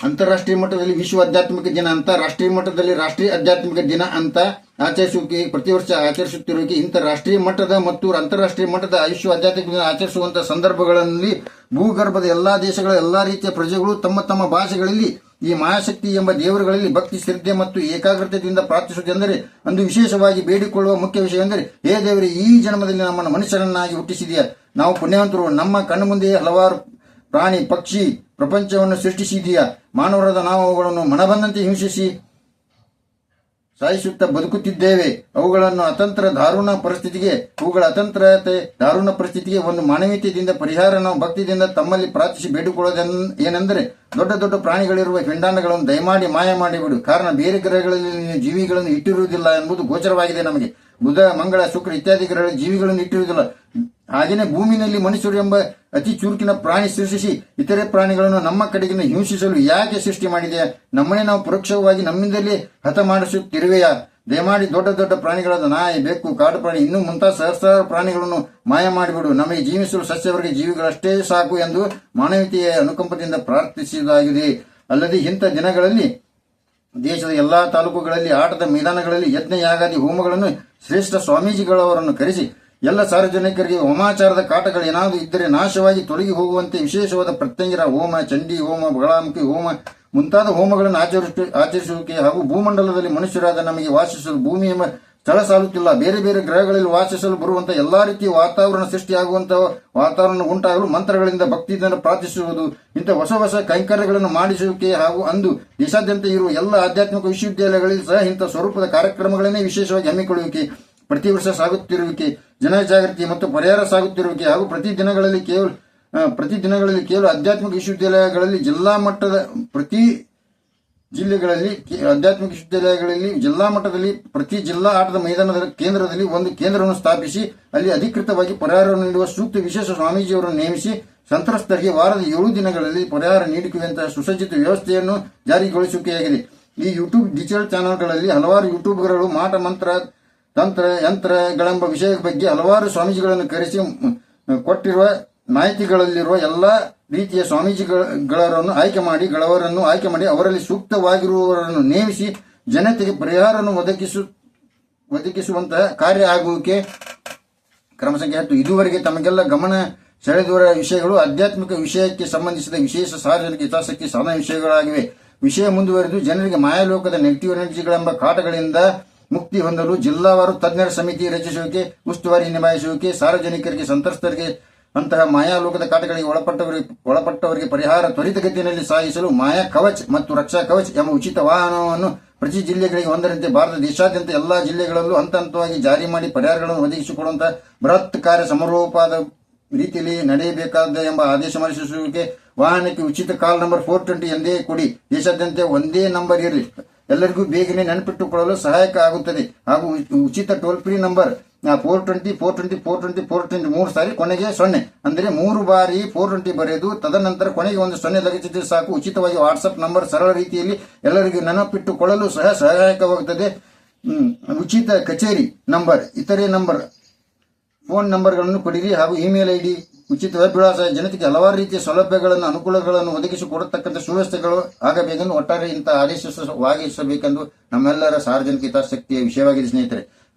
ಅಂತಾರಾಷ್ಟ್ರೀಯ ಮಟ್ಟದಲ್ಲಿ ವಿಶ್ವ ಆಧ್ಯಾತ್ಮಿಕ ದಿನ ಅಂತ, ರಾಷ್ಟ್ರೀಯ ಮಟ್ಟದಲ್ಲಿ ರಾಷ್ಟ್ರೀಯ ಆಧ್ಯಾತ್ಮಿಕ ದಿನ ಅಂತ ಆಚರಿಸುವಿಕೆ ಪ್ರತಿ ವರ್ಷ ಆಚರಿಸುತ್ತಿರುವಿಕೆ ಇಂಥ ರಾಷ್ಟ್ರೀಯ ಮಟ್ಟದ ಮತ್ತು ಅಂತಾರಾಷ್ಟ್ರೀಯ ಮಟ್ಟದ ವಿಶ್ವ ಆಧ್ಯಾತ್ಮಿಕ ದಿನ ಆಚರಿಸುವಂತಹ ಸಂದರ್ಭಗಳಲ್ಲಿ ಭೂಗರ್ಭದ ಎಲ್ಲಾ ದೇಶಗಳ ಎಲ್ಲಾ ರೀತಿಯ ಪ್ರಜೆಗಳು ತಮ್ಮ ತಮ್ಮ ಭಾಷೆಗಳಲ್ಲಿ ಈ ಮಹಾಶಕ್ತಿ ಎಂಬ ದೇವರುಗಳಲ್ಲಿ ಭಕ್ತಿ, ಶ್ರದ್ಧೆ ಮತ್ತು ಏಕಾಗ್ರತೆಯಿಂದ ಪ್ರಾರ್ಥಿಸುವುದೆಂದರೆ, ಅಂದು ವಿಶೇಷವಾಗಿ ಬೇಡಿಕೊಳ್ಳುವ ಮುಖ್ಯ ವಿಷಯ ಎಂದರೆ, ಹೇ ದೇವರೇ, ಈ ಜನ್ಮದಲ್ಲಿ ನಮ್ಮನ್ನು ಮನುಷ್ಯರನ್ನಾಗಿ ಹುಟ್ಟಿಸಿದೆಯಾ, ನಾವು ಪುಣ್ಯವಂತರು, ನಮ್ಮ ಕಣ್ಣು ಮುಂದೆ ಹಲವಾರು ಪ್ರಾಣಿ ಪಕ್ಷಿ ಪ್ರಪಂಚವನ್ನು ಸೃಷ್ಟಿಸಿದೆಯಾ, ಮಾನವರಾದ ನಾವು ಅವುಗಳನ್ನು ಮನಬಂದಂತೆ ಹಿಂಸಿಸಿ ಸಾಯಿಸುತ್ತಾ ಬದುಕುತ್ತಿದ್ದೇವೆ. ಅವುಗಳ ದಾರುಣ ಪರಿಸ್ಥಿತಿಗೆ ಒಂದು ಮಾನವೀಯತೆಯಿಂದ ಪರಿಹಾರ ನಾವು ಭಕ್ತಿಯಿಂದ ತಮ್ಮಲ್ಲಿ ಪ್ರಾರ್ಥಿಸಿ ಬೇಡಿಕೊಳ್ಳೋದೇನೆಂದರೆ, ದೊಡ್ಡ ದೊಡ್ಡ ಪ್ರಾಣಿಗಳಿರುವ ಪಿಂಡಾಂಡಗಳನ್ನು ದಯಮಾಡಿ ಮಾಯ ಮಾಡಿಬಿಡು. ಕಾರಣ ಬೇರೆ ಗ್ರಹಗಳಲ್ಲಿ ಜೀವಿಗಳನ್ನು ಇಟ್ಟಿರುವುದಿಲ್ಲ ಎಂಬುದು ಗೋಚರವಾಗಿದೆ ನಮಗೆ. ಬುಧ, ಮಂಗಳ, ಶುಕ್ರ ಇತ್ಯಾದಿ ಗ್ರಹಗಳಲ್ಲಿ ಜೀವಿಗಳನ್ನು ಇಟ್ಟಿರುವುದಿಲ್ಲ. ಹಾಗೆಯೇ ಭೂಮಿಯಲ್ಲಿ ಮನುಷ್ಯರು ಎಂಬ ಅತಿ ಚುರುಕಿನ ಪ್ರಾಣಿ ಸೃಷ್ಟಿಸಿ ಇತರೆ ಪ್ರಾಣಿಗಳನ್ನು ನಮ್ಮ ಕಡೆಗಿನ ಹಿಂಸಿಸಲು ಯಾಕೆ ಸೃಷ್ಟಿ ಮಾಡಿದೆಯಾ? ನಮ್ಮನ್ನೇ ನಾವು ಪರೋಕ್ಷವಾಗಿ ನಮ್ಮಿಂದಲೇ ಹತ ಮಾಡಿಸುತ್ತಿರುವೆಯಾ? ದಯಮಾಡಿ ದೊಡ್ಡ ದೊಡ್ಡ ಪ್ರಾಣಿಗಳಾದ ನಾಯಿ, ಬೆಕ್ಕು, ಕಾಡು ಪ್ರಾಣಿ ಇನ್ನೂ ಮುಂತಾದ ಸಹಸ್ರಾರು ಪ್ರಾಣಿಗಳನ್ನು ಮಾಯ ಮಾಡಿಬಿಡು. ನಮಗೆ ಜೀವಿಸಲು ಸಸ್ಯವರ್ಗ ಜೀವಿಗಳಷ್ಟೇ ಸಾಕು ಎಂದು ಮಾನವೀಯತೆಯ ಅನುಕಂಪದಿಂದ ಪ್ರಾರ್ಥಿಸುವುದಾಗಿದೆ. ಅಲ್ಲದೆ ಇಂಥ ದಿನಗಳಲ್ಲಿ ದೇಶದ ಎಲ್ಲಾ ತಾಲೂಕುಗಳಲ್ಲಿ, ಆಟದ ಮೈದಾನಗಳಲ್ಲಿ ಯಜ್ಞ, ಯಾಗಾದಿ ಹೋಮಗಳನ್ನು ಶ್ರೇಷ್ಠ ಸ್ವಾಮೀಜಿಗಳವರನ್ನು ಕರೆಸಿ ಎಲ್ಲ ಸಾರ್ವಜನಿಕರಿಗೆ ಹೋಮಾಚಾರದ ಕಾಟಗಳು ಏನಾದರೂ ಇದ್ದರೆ ನಾಶವಾಗಿ ತೊಲಗಿ ಹೋಗುವಂತೆ ವಿಶೇಷವಾದ ಪ್ರತ್ಯಂಗಿರ ಹೋಮ, ಚಂಡಿ ಹೋಮ, ಬಗಳಾಮುಖಿ ಹೋಮ ಮುಂತಾದ ಹೋಮಗಳನ್ನು ಆಚರಿಸುವಿಕೆ ಹಾಗೂ ಭೂಮಂಡಲದಲ್ಲಿ ಮನುಷ್ಯರಾದ ನಮಗೆ ವಾಸಿಸಲು ಭೂಮಿ ಎಂಬ ಸ್ಥಳ ಸಾಲುತ್ತಿಲ್ಲ. ಬೇರೆ ಬೇರೆ ಗ್ರಹಗಳಲ್ಲಿ ವಾಸಿಸಲು ಬರುವಂತಹ ಎಲ್ಲಾ ರೀತಿಯ ವಾತಾವರಣ ಸೃಷ್ಟಿಯಾಗುವಂತಹ ವಾತಾವರಣ ಉಂಟಾಗಲು ಮಂತ್ರಗಳಿಂದ ಭಕ್ತಿಯಿಂದ ಪ್ರಾರ್ಥಿಸುವುದು, ಇಂಥ ಹೊಸ ಹೊಸ ಕೈಂಕರ್ಯಗಳನ್ನು ಮಾಡಿಸುವಿಕೆ ಹಾಗೂ ಅಂದು ದೇಶಾದ್ಯಂತ ಇರುವ ಎಲ್ಲ ಆಧ್ಯಾತ್ಮಿಕ ವಿಶ್ವವಿದ್ಯಾಲಯಗಳಲ್ಲಿ ಸಹ ಇಂಥ ಸ್ವರೂಪದ ಕಾರ್ಯಕ್ರಮಗಳನ್ನೇ ವಿಶೇಷವಾಗಿ ಹಮ್ಮಿಕೊಳ್ಳುವಿಕೆ, ಪ್ರತಿ ವರ್ಷ ಸಾಗುತ್ತಿರುವಿಕೆ, ಜನಜಾಗೃತಿ ಮತ್ತು ಪರಿಹಾರ ಸಾಗುತ್ತಿರುವಿಕೆ ಹಾಗೂ ಪ್ರತಿ ದಿನಗಳಲ್ಲಿ ಕೇವಲ ಆಧ್ಯಾತ್ಮಿಕ ವಿಶ್ವವಿದ್ಯಾಲಯಗಳಲ್ಲಿ ಜಿಲ್ಲಾ ಮಟ್ಟದಲ್ಲಿ ಪ್ರತಿ ಜಿಲ್ಲಾ ಆಟದ ಮೈದಾನದ ಕೇಂದ್ರದಲ್ಲಿ ಒಂದು ಕೇಂದ್ರವನ್ನು ಸ್ಥಾಪಿಸಿ ಅಲ್ಲಿ ಅಧಿಕೃತವಾಗಿ ಪರಿಹಾರವನ್ನು ನೀಡುವ ಸೂಕ್ತ ವಿಶೇಷ ಸ್ವಾಮೀಜಿಯವರನ್ನು ನೇಮಿಸಿ ಸಂತ್ರಸ್ತರಿಗೆ ವಾರದ 7 ದಿನಗಳಲ್ಲಿ ಪರಿಹಾರ ನೀಡುವಂತಹ ಸುಸಜ್ಜಿತ ವ್ಯವಸ್ಥೆಯನ್ನು ಜಾರಿಗೊಳಿಸುವಿಕೆಯಾಗಿದೆ. ಈ ಯೂಟ್ಯೂಬ್ ಡಿಜಿಟಲ್ ಚಾನೆಲ್ಗಳಲ್ಲಿ ಹಲವಾರು ಯೂಟ್ಯೂಬ್ಗಳು ಮಾಟ ಮಂತ್ರ ತಂತ್ರ ಯಂತ್ರಗಳೆಂಬ ವಿಷಯದ ಬಗ್ಗೆ ಹಲವಾರು ಸ್ವಾಮೀಜಿಗಳನ್ನು ಕರೆಸಿ ಕೊಟ್ಟಿರುವ ಮಾಹಿತಿಗಳಲ್ಲಿರುವ ಎಲ್ಲಾ ರೀತಿಯ ಸ್ವಾಮೀಜಿಗಳನ್ನು ಆಯ್ಕೆ ಮಾಡಿ ಅವರಲ್ಲಿ ಸೂಕ್ತವಾಗಿರುವವರನ್ನು ನೇಮಿಸಿ ಜನತೆಗೆ ಪರಿಹಾರವನ್ನು ಒದಗಿಸುವಂತಹ ಕಾರ್ಯ ಆಗುವಿಕೆ. ಕ್ರಮ ಸಂಖ್ಯೆ 10, ಇದುವರೆಗೆ ತಮಗೆಲ್ಲ ಗಮನ ಸೆಳೆದಿರುವ ವಿಷಯಗಳು ಆಧ್ಯಾತ್ಮಿಕ ವಿಷಯಕ್ಕೆ ಸಂಬಂಧಿಸಿದ ವಿಶೇಷ ಸಾರ್ವಜನಿಕ ಹಿತಾಸಕ್ತಿ ಸಾಧನ ವಿಷಯಗಳಾಗಿವೆ. ವಿಷಯ ಮುಂದುವರೆದು ಜನರಿಗೆ ಮಾಯಾಲೋಕದ ನೆಗೆಟಿವ್ ಎನರ್ಜಿಗಳೆಂಬ ಕಾಟಗಳಿಂದ ಮುಕ್ತಿ ಹೊಂದಲು ಜಿಲ್ಲಾವಾರು ತಜ್ಞರ ಸಮಿತಿ ರಚಿಸುವಿಕೆ, ಉಸ್ತುವಾರಿ ನಿಭಾಯಿಸುವಿಕೆ, ಸಾರ್ವಜನಿಕರಿಗೆ ಸಂತ್ರಸ್ತರಿಗೆ ಅಂತಹ ಮಾಯಾಲೋಕದ ಕಾಟಗಳಿಗೆ ಒಳಪಟ್ಟವರಿಗೆ ಪರಿಹಾರ ತ್ವರಿತಗತಿಯಲ್ಲಿ ಸಾಗಿಸಲು ಮಾಯಾ ಕವಚ್ ಮತ್ತು ರಕ್ಷಾ ಕವಚ್ ಎಂಬ ಉಚಿತ ವಾಹನವನ್ನು ಪ್ರತಿ ಜಿಲ್ಲೆಗಳಿಗೆ ಒಂದರಂತೆ ಭಾರತ ದೇಶಾದ್ಯಂತ ಎಲ್ಲಾ ಜಿಲ್ಲೆಗಳಲ್ಲೂ ಹಂತ ಹಂತವಾಗಿ ಜಾರಿ ಮಾಡಿ ಪರಿಹಾರಗಳನ್ನು ಒದಗಿಸಿಕೊಡುವಂತಹ ಬೃಹತ್ ಕಾರ್ಯ ಸಮರೋಪಾದ ರೀತಿಯಲ್ಲಿ ನಡೆಯಬೇಕಾದ ಎಂಬ ಆದೇಶ ಮಾಡಿಸುವಿಕೆ. ವಾಹನಕ್ಕೆ ಉಚಿತ ಕಾಲ್ ನಂಬರ್ 420 ಎಂದೇ ಕೊಡಿ. ದೇಶಾದ್ಯಂತ ಒಂದೇ ನಂಬರ್ ಇರಲಿ, ಎಲ್ಲರಿಗೂ ಬೇಗನೆ ನೆನಪಿಟ್ಟುಕೊಳ್ಳಲು ಸಹಾಯಕ ಆಗುತ್ತದೆ. ಹಾಗೂ ಉಚಿತ ಟೋಲ್ ಫ್ರೀ ನಂಬರ್ 420 420 420 3 ಸಾರಿ ಕೊನೆಗೆ 0 ಅಂದರೆ 3 ಬಾರಿ 420 ಬರೆದು ತದನಂತರ ಕೊನೆಗೆ ಒಂದು 0 ಲಗತ್ತಿದ್ರೆ ಸಾಕು. ಉಚಿತವಾಗಿ ವಾಟ್ಸ್ಆಪ್ ನಂಬರ್ ಸರಳ ರೀತಿಯಲ್ಲಿ ಎಲ್ಲರಿಗೂ ನೆನಪಿಟ್ಟುಕೊಳ್ಳಲು ಸಹ ಸಹಾಯಕವಾಗುತ್ತದೆ. ಉಚಿತ ಕಚೇರಿ ನಂಬರ್, ಇತರೆ ನಂಬರ್, ಫೋನ್ ನಂಬರ್ಗಳನ್ನು ಕೊಡಿರಿ ಹಾಗೂ ಇಮೇಲ್ ಐಡಿ, ಉಚಿತ ವೆಬ್ ವಿಳಾಸ, ಜನತೆಗೆ ಹಲವಾರು ರೀತಿಯ ಸೌಲಭ್ಯಗಳನ್ನು ಅನುಕೂಲಗಳನ್ನು ಒದಗಿಸಿಕೊಡತಕ್ಕಂಥ ಸುವ್ಯವಸ್ಥೆಗಳು ಆಗಬೇಕೆಂದು ಒಟ್ಟಾರೆ ಇಂತಹ ಆದೇಶವಾಗಿಸಬೇಕೆಂದು ನಮ್ಮೆಲ್ಲರ ಸಾರ್ವಜನಿಕ ಹಿತಾಸಕ್ತಿಯ ವಿಷಯವಾಗಿದೆ. ಸ್ನೇಹಿತರೆ,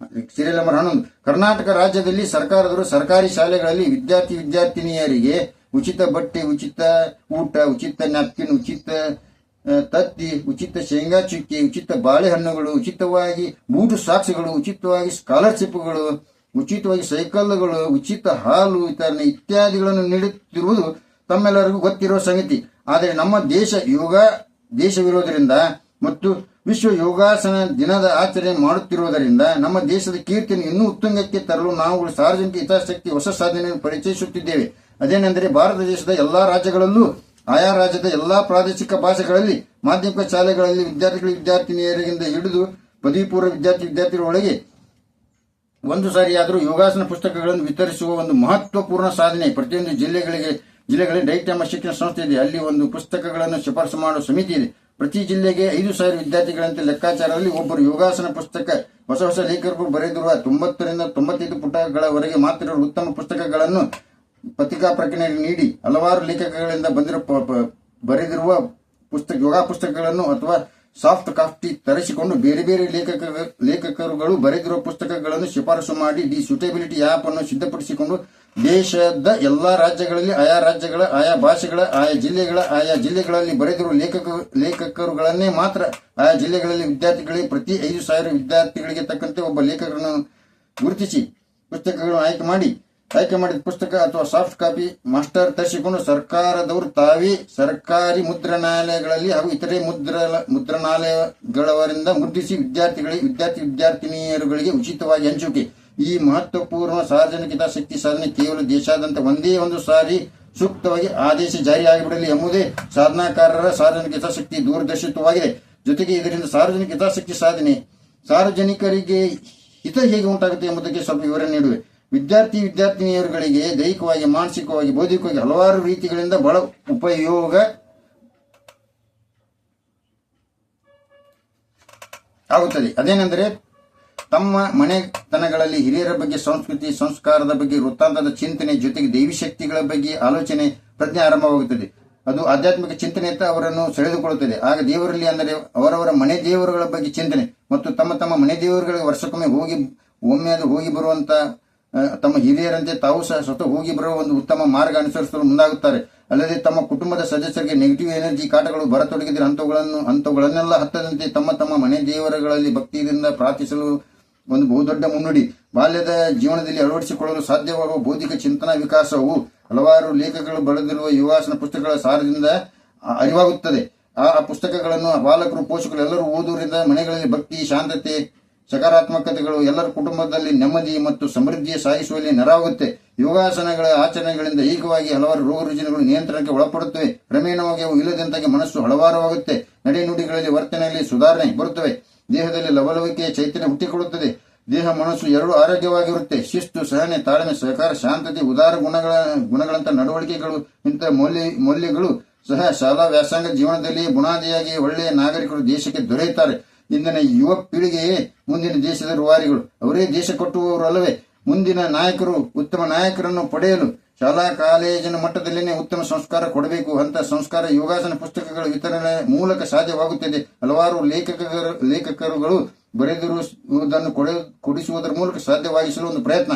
ಸೀರಿಯಲ್ ನಂಬರ್ 11. ಕರ್ನಾಟಕ ರಾಜ್ಯದಲ್ಲಿ ಸರ್ಕಾರದವರು ಸರ್ಕಾರಿ ಶಾಲೆಗಳಲ್ಲಿ ವಿದ್ಯಾರ್ಥಿನಿಯರಿಗೆ ಉಚಿತ ಬಟ್ಟೆ, ಉಚಿತ ಊಟ, ಉಚಿತ ನ್ಯಾಪ್ಕಿನ್, ಉಚಿತ ತತ್ತಿ, ಉಚಿತ ಶೇಂಗಾ ಚುಕ್ಕಿ, ಉಚಿತ ಬಾಳೆಹಣ್ಣುಗಳು, ಉಚಿತವಾಗಿ ಬೂಟು ಸಾಕ್ಸ್ಗಳು, ಉಚಿತವಾಗಿ ಸ್ಕಾಲರ್ಶಿಪ್ಗಳು, ಉಚಿತವಾಗಿ ಸೈಕಲ್ಗಳು, ಉಚಿತ ಹಾಲು ಇತ್ಯಾದಿಗಳನ್ನು ನೀಡುತ್ತಿರುವುದು ತಮ್ಮೆಲ್ಲರಿಗೂ ಗೊತ್ತಿರುವ ಸಂಗತಿ. ಆದರೆ ನಮ್ಮ ದೇಶವಿರೋದರಿಂದ ಮತ್ತು ವಿಶ್ವ ಯೋಗಾಸನ ದಿನದ ಆಚರಣೆ ಮಾಡುತ್ತಿರುವುದರಿಂದ ನಮ್ಮ ದೇಶದ ಕೀರ್ತಿಯನ್ನು ಇನ್ನೂ ಉತ್ತುಂಗಕ್ಕೆ ತರಲು ನಾವು ಸಾರ್ವಜನಿಕ ಹಿತಾಸಕ್ತಿ ಹೊಸ ಸಾಧನೆಯನ್ನು ಪರಿಚಯಿಸುತ್ತಿದ್ದೇವೆ. ಅದೇನೆಂದರೆ ಭಾರತ ದೇಶದ ಎಲ್ಲಾ ರಾಜ್ಯಗಳಲ್ಲೂ ಆಯಾ ರಾಜ್ಯದ ಎಲ್ಲಾ ಪ್ರಾದೇಶಿಕ ಭಾಷೆಗಳಲ್ಲಿ ಮಾಧ್ಯಮಿಕ ಶಾಲೆಗಳಲ್ಲಿ ವಿದ್ಯಾರ್ಥಿನಿಯರಿಂದ ಹಿಡಿದು ಪದವಿ ಪೂರ್ವ ವಿದ್ಯಾರ್ಥಿಗಳೊಳಗೆ ಒಂದು ಸಾರಿಯಾದರೂ ಯೋಗಾಸನ ಪುಸ್ತಕಗಳನ್ನು ವಿತರಿಸುವ ಒಂದು ಮಹತ್ವಪೂರ್ಣ ಸಾಧನೆ. ಪ್ರತಿಯೊಂದು ಜಿಲ್ಲೆಗಳಲ್ಲಿ ಡೈಟ್ ಶಿಕ್ಷಣ ಸಂಸ್ಥೆ ಇದೆ. ಅಲ್ಲಿ ಒಂದು ಪುಸ್ತಕಗಳನ್ನು ಶಿಫಾರಸು ಮಾಡುವ ಸಮಿತಿ ಇದೆ. ಪ್ರತಿ ಜಿಲ್ಲೆಗೆ 5,000 ವಿದ್ಯಾರ್ಥಿಗಳಂತೆ ಲೆಕ್ಕಾಚಾರದಲ್ಲಿ ಒಬ್ಬರು ಯೋಗಾಸನ ಪುಸ್ತಕ ಹೊಸ ಲೇಖಕರು ಬರೆದಿರುವ 90ರಿಂದ 95 ಪುಟಗಳವರೆಗೆ ಮಾತ್ರ ಉತ್ತಮ ಪುಸ್ತಕಗಳನ್ನು ಪತ್ರಿಕಾ ಪ್ರಕಟಣೆ ನೀಡಿ ಹಲವಾರು ಲೇಖಕಗಳಿಂದ ಬರೆದಿರುವ ಯೋಗ ಪುಸ್ತಕಗಳನ್ನು ಅಥವಾ ಸಾಫ್ಟ್ ಕಾಪಿ ತರಿಸಿಕೊಂಡು ಬೇರೆ ಬೇರೆ ಲೇಖಕರುಗಳು ಬರೆದಿರುವ ಪುಸ್ತಕಗಳನ್ನು ಶಿಫಾರಸು ಮಾಡಿ ದಿ ಸೂಟಬಿಲಿಟಿ ಆಪ್ ಅನ್ನು ಸಿದ್ಧಪಡಿಸಿಕೊಂಡು ದೇಶದ ಎಲ್ಲಾ ರಾಜ್ಯಗಳಲ್ಲಿ ಆಯಾ ಭಾಷೆಗಳ ಆಯಾ ಜಿಲ್ಲೆಗಳಲ್ಲಿ ಬರೆದಿರುವ ಲೇಖಕರುಗಳನ್ನೇ ಮಾತ್ರ ಆಯಾ ಜಿಲ್ಲೆಗಳಲ್ಲಿ ವಿದ್ಯಾರ್ಥಿಗಳಿಗೆ ಪ್ರತಿ 5,000 ವಿದ್ಯಾರ್ಥಿಗಳಿಗೆ ತಕ್ಕಂತೆ ಒಬ್ಬ ಲೇಖಕರನ್ನು ಗುರುತಿಸಿ ಪುಸ್ತಕಗಳನ್ನು ಆಯ್ಕೆ ಮಾಡಿದ ಪುಸ್ತಕ ಅಥವಾ ಸಾಫ್ಟ್ ಕಾಪಿ ಮಾಸ್ಟರ್ ತರಿಸಿಕೊಂಡು ಸರ್ಕಾರದವರು ತಾವೇ ಸರ್ಕಾರಿ ಮುದ್ರಣಾಲಯಗಳಲ್ಲಿ ಹಾಗೂ ಇತರೆ ಮುದ್ರಣಾಲಯಗಳವರಿಂದ ಮುದ್ರಿಸಿ ವಿದ್ಯಾರ್ಥಿನಿಯರುಗಳಿಗೆ ಉಚಿತವಾಗಿ ಹಂಚುವಿಕೆ. ಈ ಮಹತ್ವಪೂರ್ಣ ಸಾರ್ವಜನಿಕ ಹಿತಾಸಕ್ತಿ ಸಾಧನೆ ಕೇವಲ ದೇಶಾದ್ಯಂತ ಒಂದೇ ಒಂದು ಸಾರಿ ಸೂಕ್ತವಾಗಿ ಆದೇಶ ಜಾರಿಯಾಗಿಬಿಡಲಿ ಎಂಬುದೇ ಸಾಧನಾಕಾರರ ಸಾರ್ವಜನಿಕ ಹಿತಾಸಕ್ತಿ ದೂರದರ್ಶಿತ್ವವಾಗಿದೆ. ಜೊತೆಗೆ ಇದರಿಂದ ಸಾರ್ವಜನಿಕ ಹಿತಾಸಕ್ತಿ ಸಾಧನೆ ಸಾರ್ವಜನಿಕರಿಗೆ ಹಿತ ಹೇಗೆ ಉಂಟಾಗುತ್ತೆ ಎಂಬುದಕ್ಕೆ ಸ್ವಲ್ಪ ವಿವರಣೆ ನೀಡುವೆ. ವಿದ್ಯಾರ್ಥಿನಿಯರುಗಳಿಗೆ ದೈಹಿಕವಾಗಿ, ಮಾನಸಿಕವಾಗಿ, ಬೌದ್ಧಿಕವಾಗಿ ಹಲವಾರು ರೀತಿಗಳಿಂದ ಬಹಳ ಉಪಯೋಗ ಆಗುತ್ತದೆ. ಅದೇನೆಂದರೆ ತಮ್ಮ ಮನೆತನಗಳಲ್ಲಿ ಹಿರಿಯರ ಬಗ್ಗೆ ಸಂಸ್ಕೃತಿ, ಸಂಸ್ಕಾರದ ಬಗ್ಗೆ ವೃತ್ತಾಂತದ ಚಿಂತನೆ, ಜೊತೆಗೆ ದೈವಿ ಶಕ್ತಿಗಳ ಬಗ್ಗೆ ಆಲೋಚನೆ, ಪ್ರಜ್ಞೆ ಆರಂಭವಾಗುತ್ತದೆ. ಅದು ಆಧ್ಯಾತ್ಮಿಕ ಚಿಂತನೆ ಅಂತ ಅವರನ್ನು ಸೆಳೆದುಕೊಳ್ಳುತ್ತದೆ. ಆಗ ದೇವರಲ್ಲಿ ಅಂದರೆ ಅವರವರ ಮನೆ ದೇವರುಗಳ ಬಗ್ಗೆ ಚಿಂತನೆ ಮತ್ತು ತಮ್ಮ ಮನೆ ದೇವರುಗಳಿಗೆ ವರ್ಷಕ್ಕೊಮ್ಮೆ ಹೋಗಿ ಬರುವಂತ ತಮ್ಮ ಹಿರಿಯರಂತೆ ತಾವು ಸಹ ಸ್ವತಃ ಹೋಗಿ ಬರುವ ಒಂದು ಉತ್ತಮ ಮಾರ್ಗ ಅನುಸರಿಸಲು ಮುಂದಾಗುತ್ತಾರೆ. ಅಲ್ಲದೆ ತಮ್ಮ ಕುಟುಂಬದ ಸದಸ್ಯರಿಗೆ ನೆಗೆಟಿವ್ ಎನರ್ಜಿ ಕಾಟಗಳು ಬರತೊಡಗಿದರೆ ಅಂತವುಗಳನ್ನೆಲ್ಲ ಹತ್ತದಂತೆ ತಮ್ಮ ಮನೆ ದೇವರುಗಳಲ್ಲಿ ಭಕ್ತಿಯಿಂದ ಪ್ರಾರ್ಥಿಸಲು ಒಂದು ಬಹುದೊಡ್ಡ ಮುನ್ನುಡಿ. ಬಾಲ್ಯದ ಜೀವನದಲ್ಲಿ ಅಳವಡಿಸಿಕೊಳ್ಳಲು ಸಾಧ್ಯವಾಗುವ ಬೌದ್ಧಿಕ ಚಿಂತನಾ ವಿಕಾಸವು ಹಲವಾರು ಲೇಖಕಗಳು ಬರೆದಿರುವ ಯೋಗಾಸನ ಪುಸ್ತಕಗಳ ಸಾರದಿಂದ ಅರಿವಾಗುತ್ತದೆ. ಆ ಪುಸ್ತಕಗಳನ್ನು ಬಾಲಕರು, ಪೋಷಕರು ಎಲ್ಲರೂ ಓದುವುದರಿಂದ ಮನೆಗಳಲ್ಲಿ ಭಕ್ತಿ, ಶಾಂತತೆ, ಸಕಾರಾತ್ಮಕತೆಗಳು ಎಲ್ಲರ ಕುಟುಂಬದಲ್ಲಿ ನೆಮ್ಮದಿ ಮತ್ತು ಸಮೃದ್ಧಿಯ ಸಾಗಿಸುವಲ್ಲಿ ನೆರವಾಗುತ್ತೆ. ಯೋಗಾಸನಗಳ ಆಚರಣೆಗಳಿಂದ ದೈಹಿಕವಾಗಿ ಹಲವಾರು ರೋಗ ರುಜಿನಗಳು ನಿಯಂತ್ರಣಕ್ಕೆ ಒಳಪಡುತ್ತವೆ. ಕ್ರಮೇಣವಾಗಿ ಅವು ಇಲ್ಲದಂತಾಗಿ ಮನಸ್ಸು ಹಲವಾರವಾಗುತ್ತೆ. ನಡೆನುಡಿಗಳಲ್ಲಿ ವರ್ತನೆಯಲ್ಲಿ ಸುಧಾರಣೆ ಬರುತ್ತವೆ. ದೇಹದಲ್ಲಿ ಲವಲವಿಕೆಯ ಚೈತನ್ಯ ಹುಟ್ಟಿಕೊಳ್ಳುತ್ತದೆ. ದೇಹ ಮನಸ್ಸು ಎರಡೂ ಆರೋಗ್ಯವಾಗಿರುತ್ತೆ. ಶಿಸ್ತು, ಸಹನೆ, ತಾಳ್ಮೆ, ಸಹಕಾರ, ಶಾಂತತೆ, ಉದಾರ ಗುಣಗಳಂತ ನಡವಳಿಕೆಗಳು ಇಂಥ ಮೌಲ್ಯಗಳು ಸಹ ಶಾಲಾ ವ್ಯಾಸಂಗ ಜೀವನದಲ್ಲಿ ಬುನಾದಿಯಾಗಿ ಒಳ್ಳೆಯ ನಾಗರಿಕರು ದೇಶಕ್ಕೆ ದೊರೆಯುತ್ತಾರೆ. ಇಂದಿನ ಯುವ ಪೀಳಿಗೆಯೇ ಮುಂದಿನ ದೇಶದ ರೂವಾರಿಗಳು. ಅವರೇ ದೇಶ ಕಟ್ಟುವವರು ಅಲ್ಲವೇ? ಮುಂದಿನ ನಾಯಕರು. ಉತ್ತಮ ನಾಯಕರನ್ನು ಪಡೆಯಲು ಶಾಲಾ ಕಾಲೇಜಿನ ಮಟ್ಟದಲ್ಲಿನೇ ಉತ್ತಮ ಸಂಸ್ಕಾರ ಕೊಡಬೇಕು. ಅಂತ ಸಂಸ್ಕಾರ ಯೋಗಾಸನ ಪುಸ್ತಕಗಳ ವಿತರಣೆ ಮೂಲಕ ಸಾಧ್ಯವಾಗುತ್ತದೆ. ಹಲವಾರು ಲೇಖಕರುಗಳು ಬರೆದಿರುವುದನ್ನು ಕೊಡಿಸುವುದರ ಮೂಲಕ ಸಾಧ್ಯವಾಗಿಸಲು ಒಂದು ಪ್ರಯತ್ನ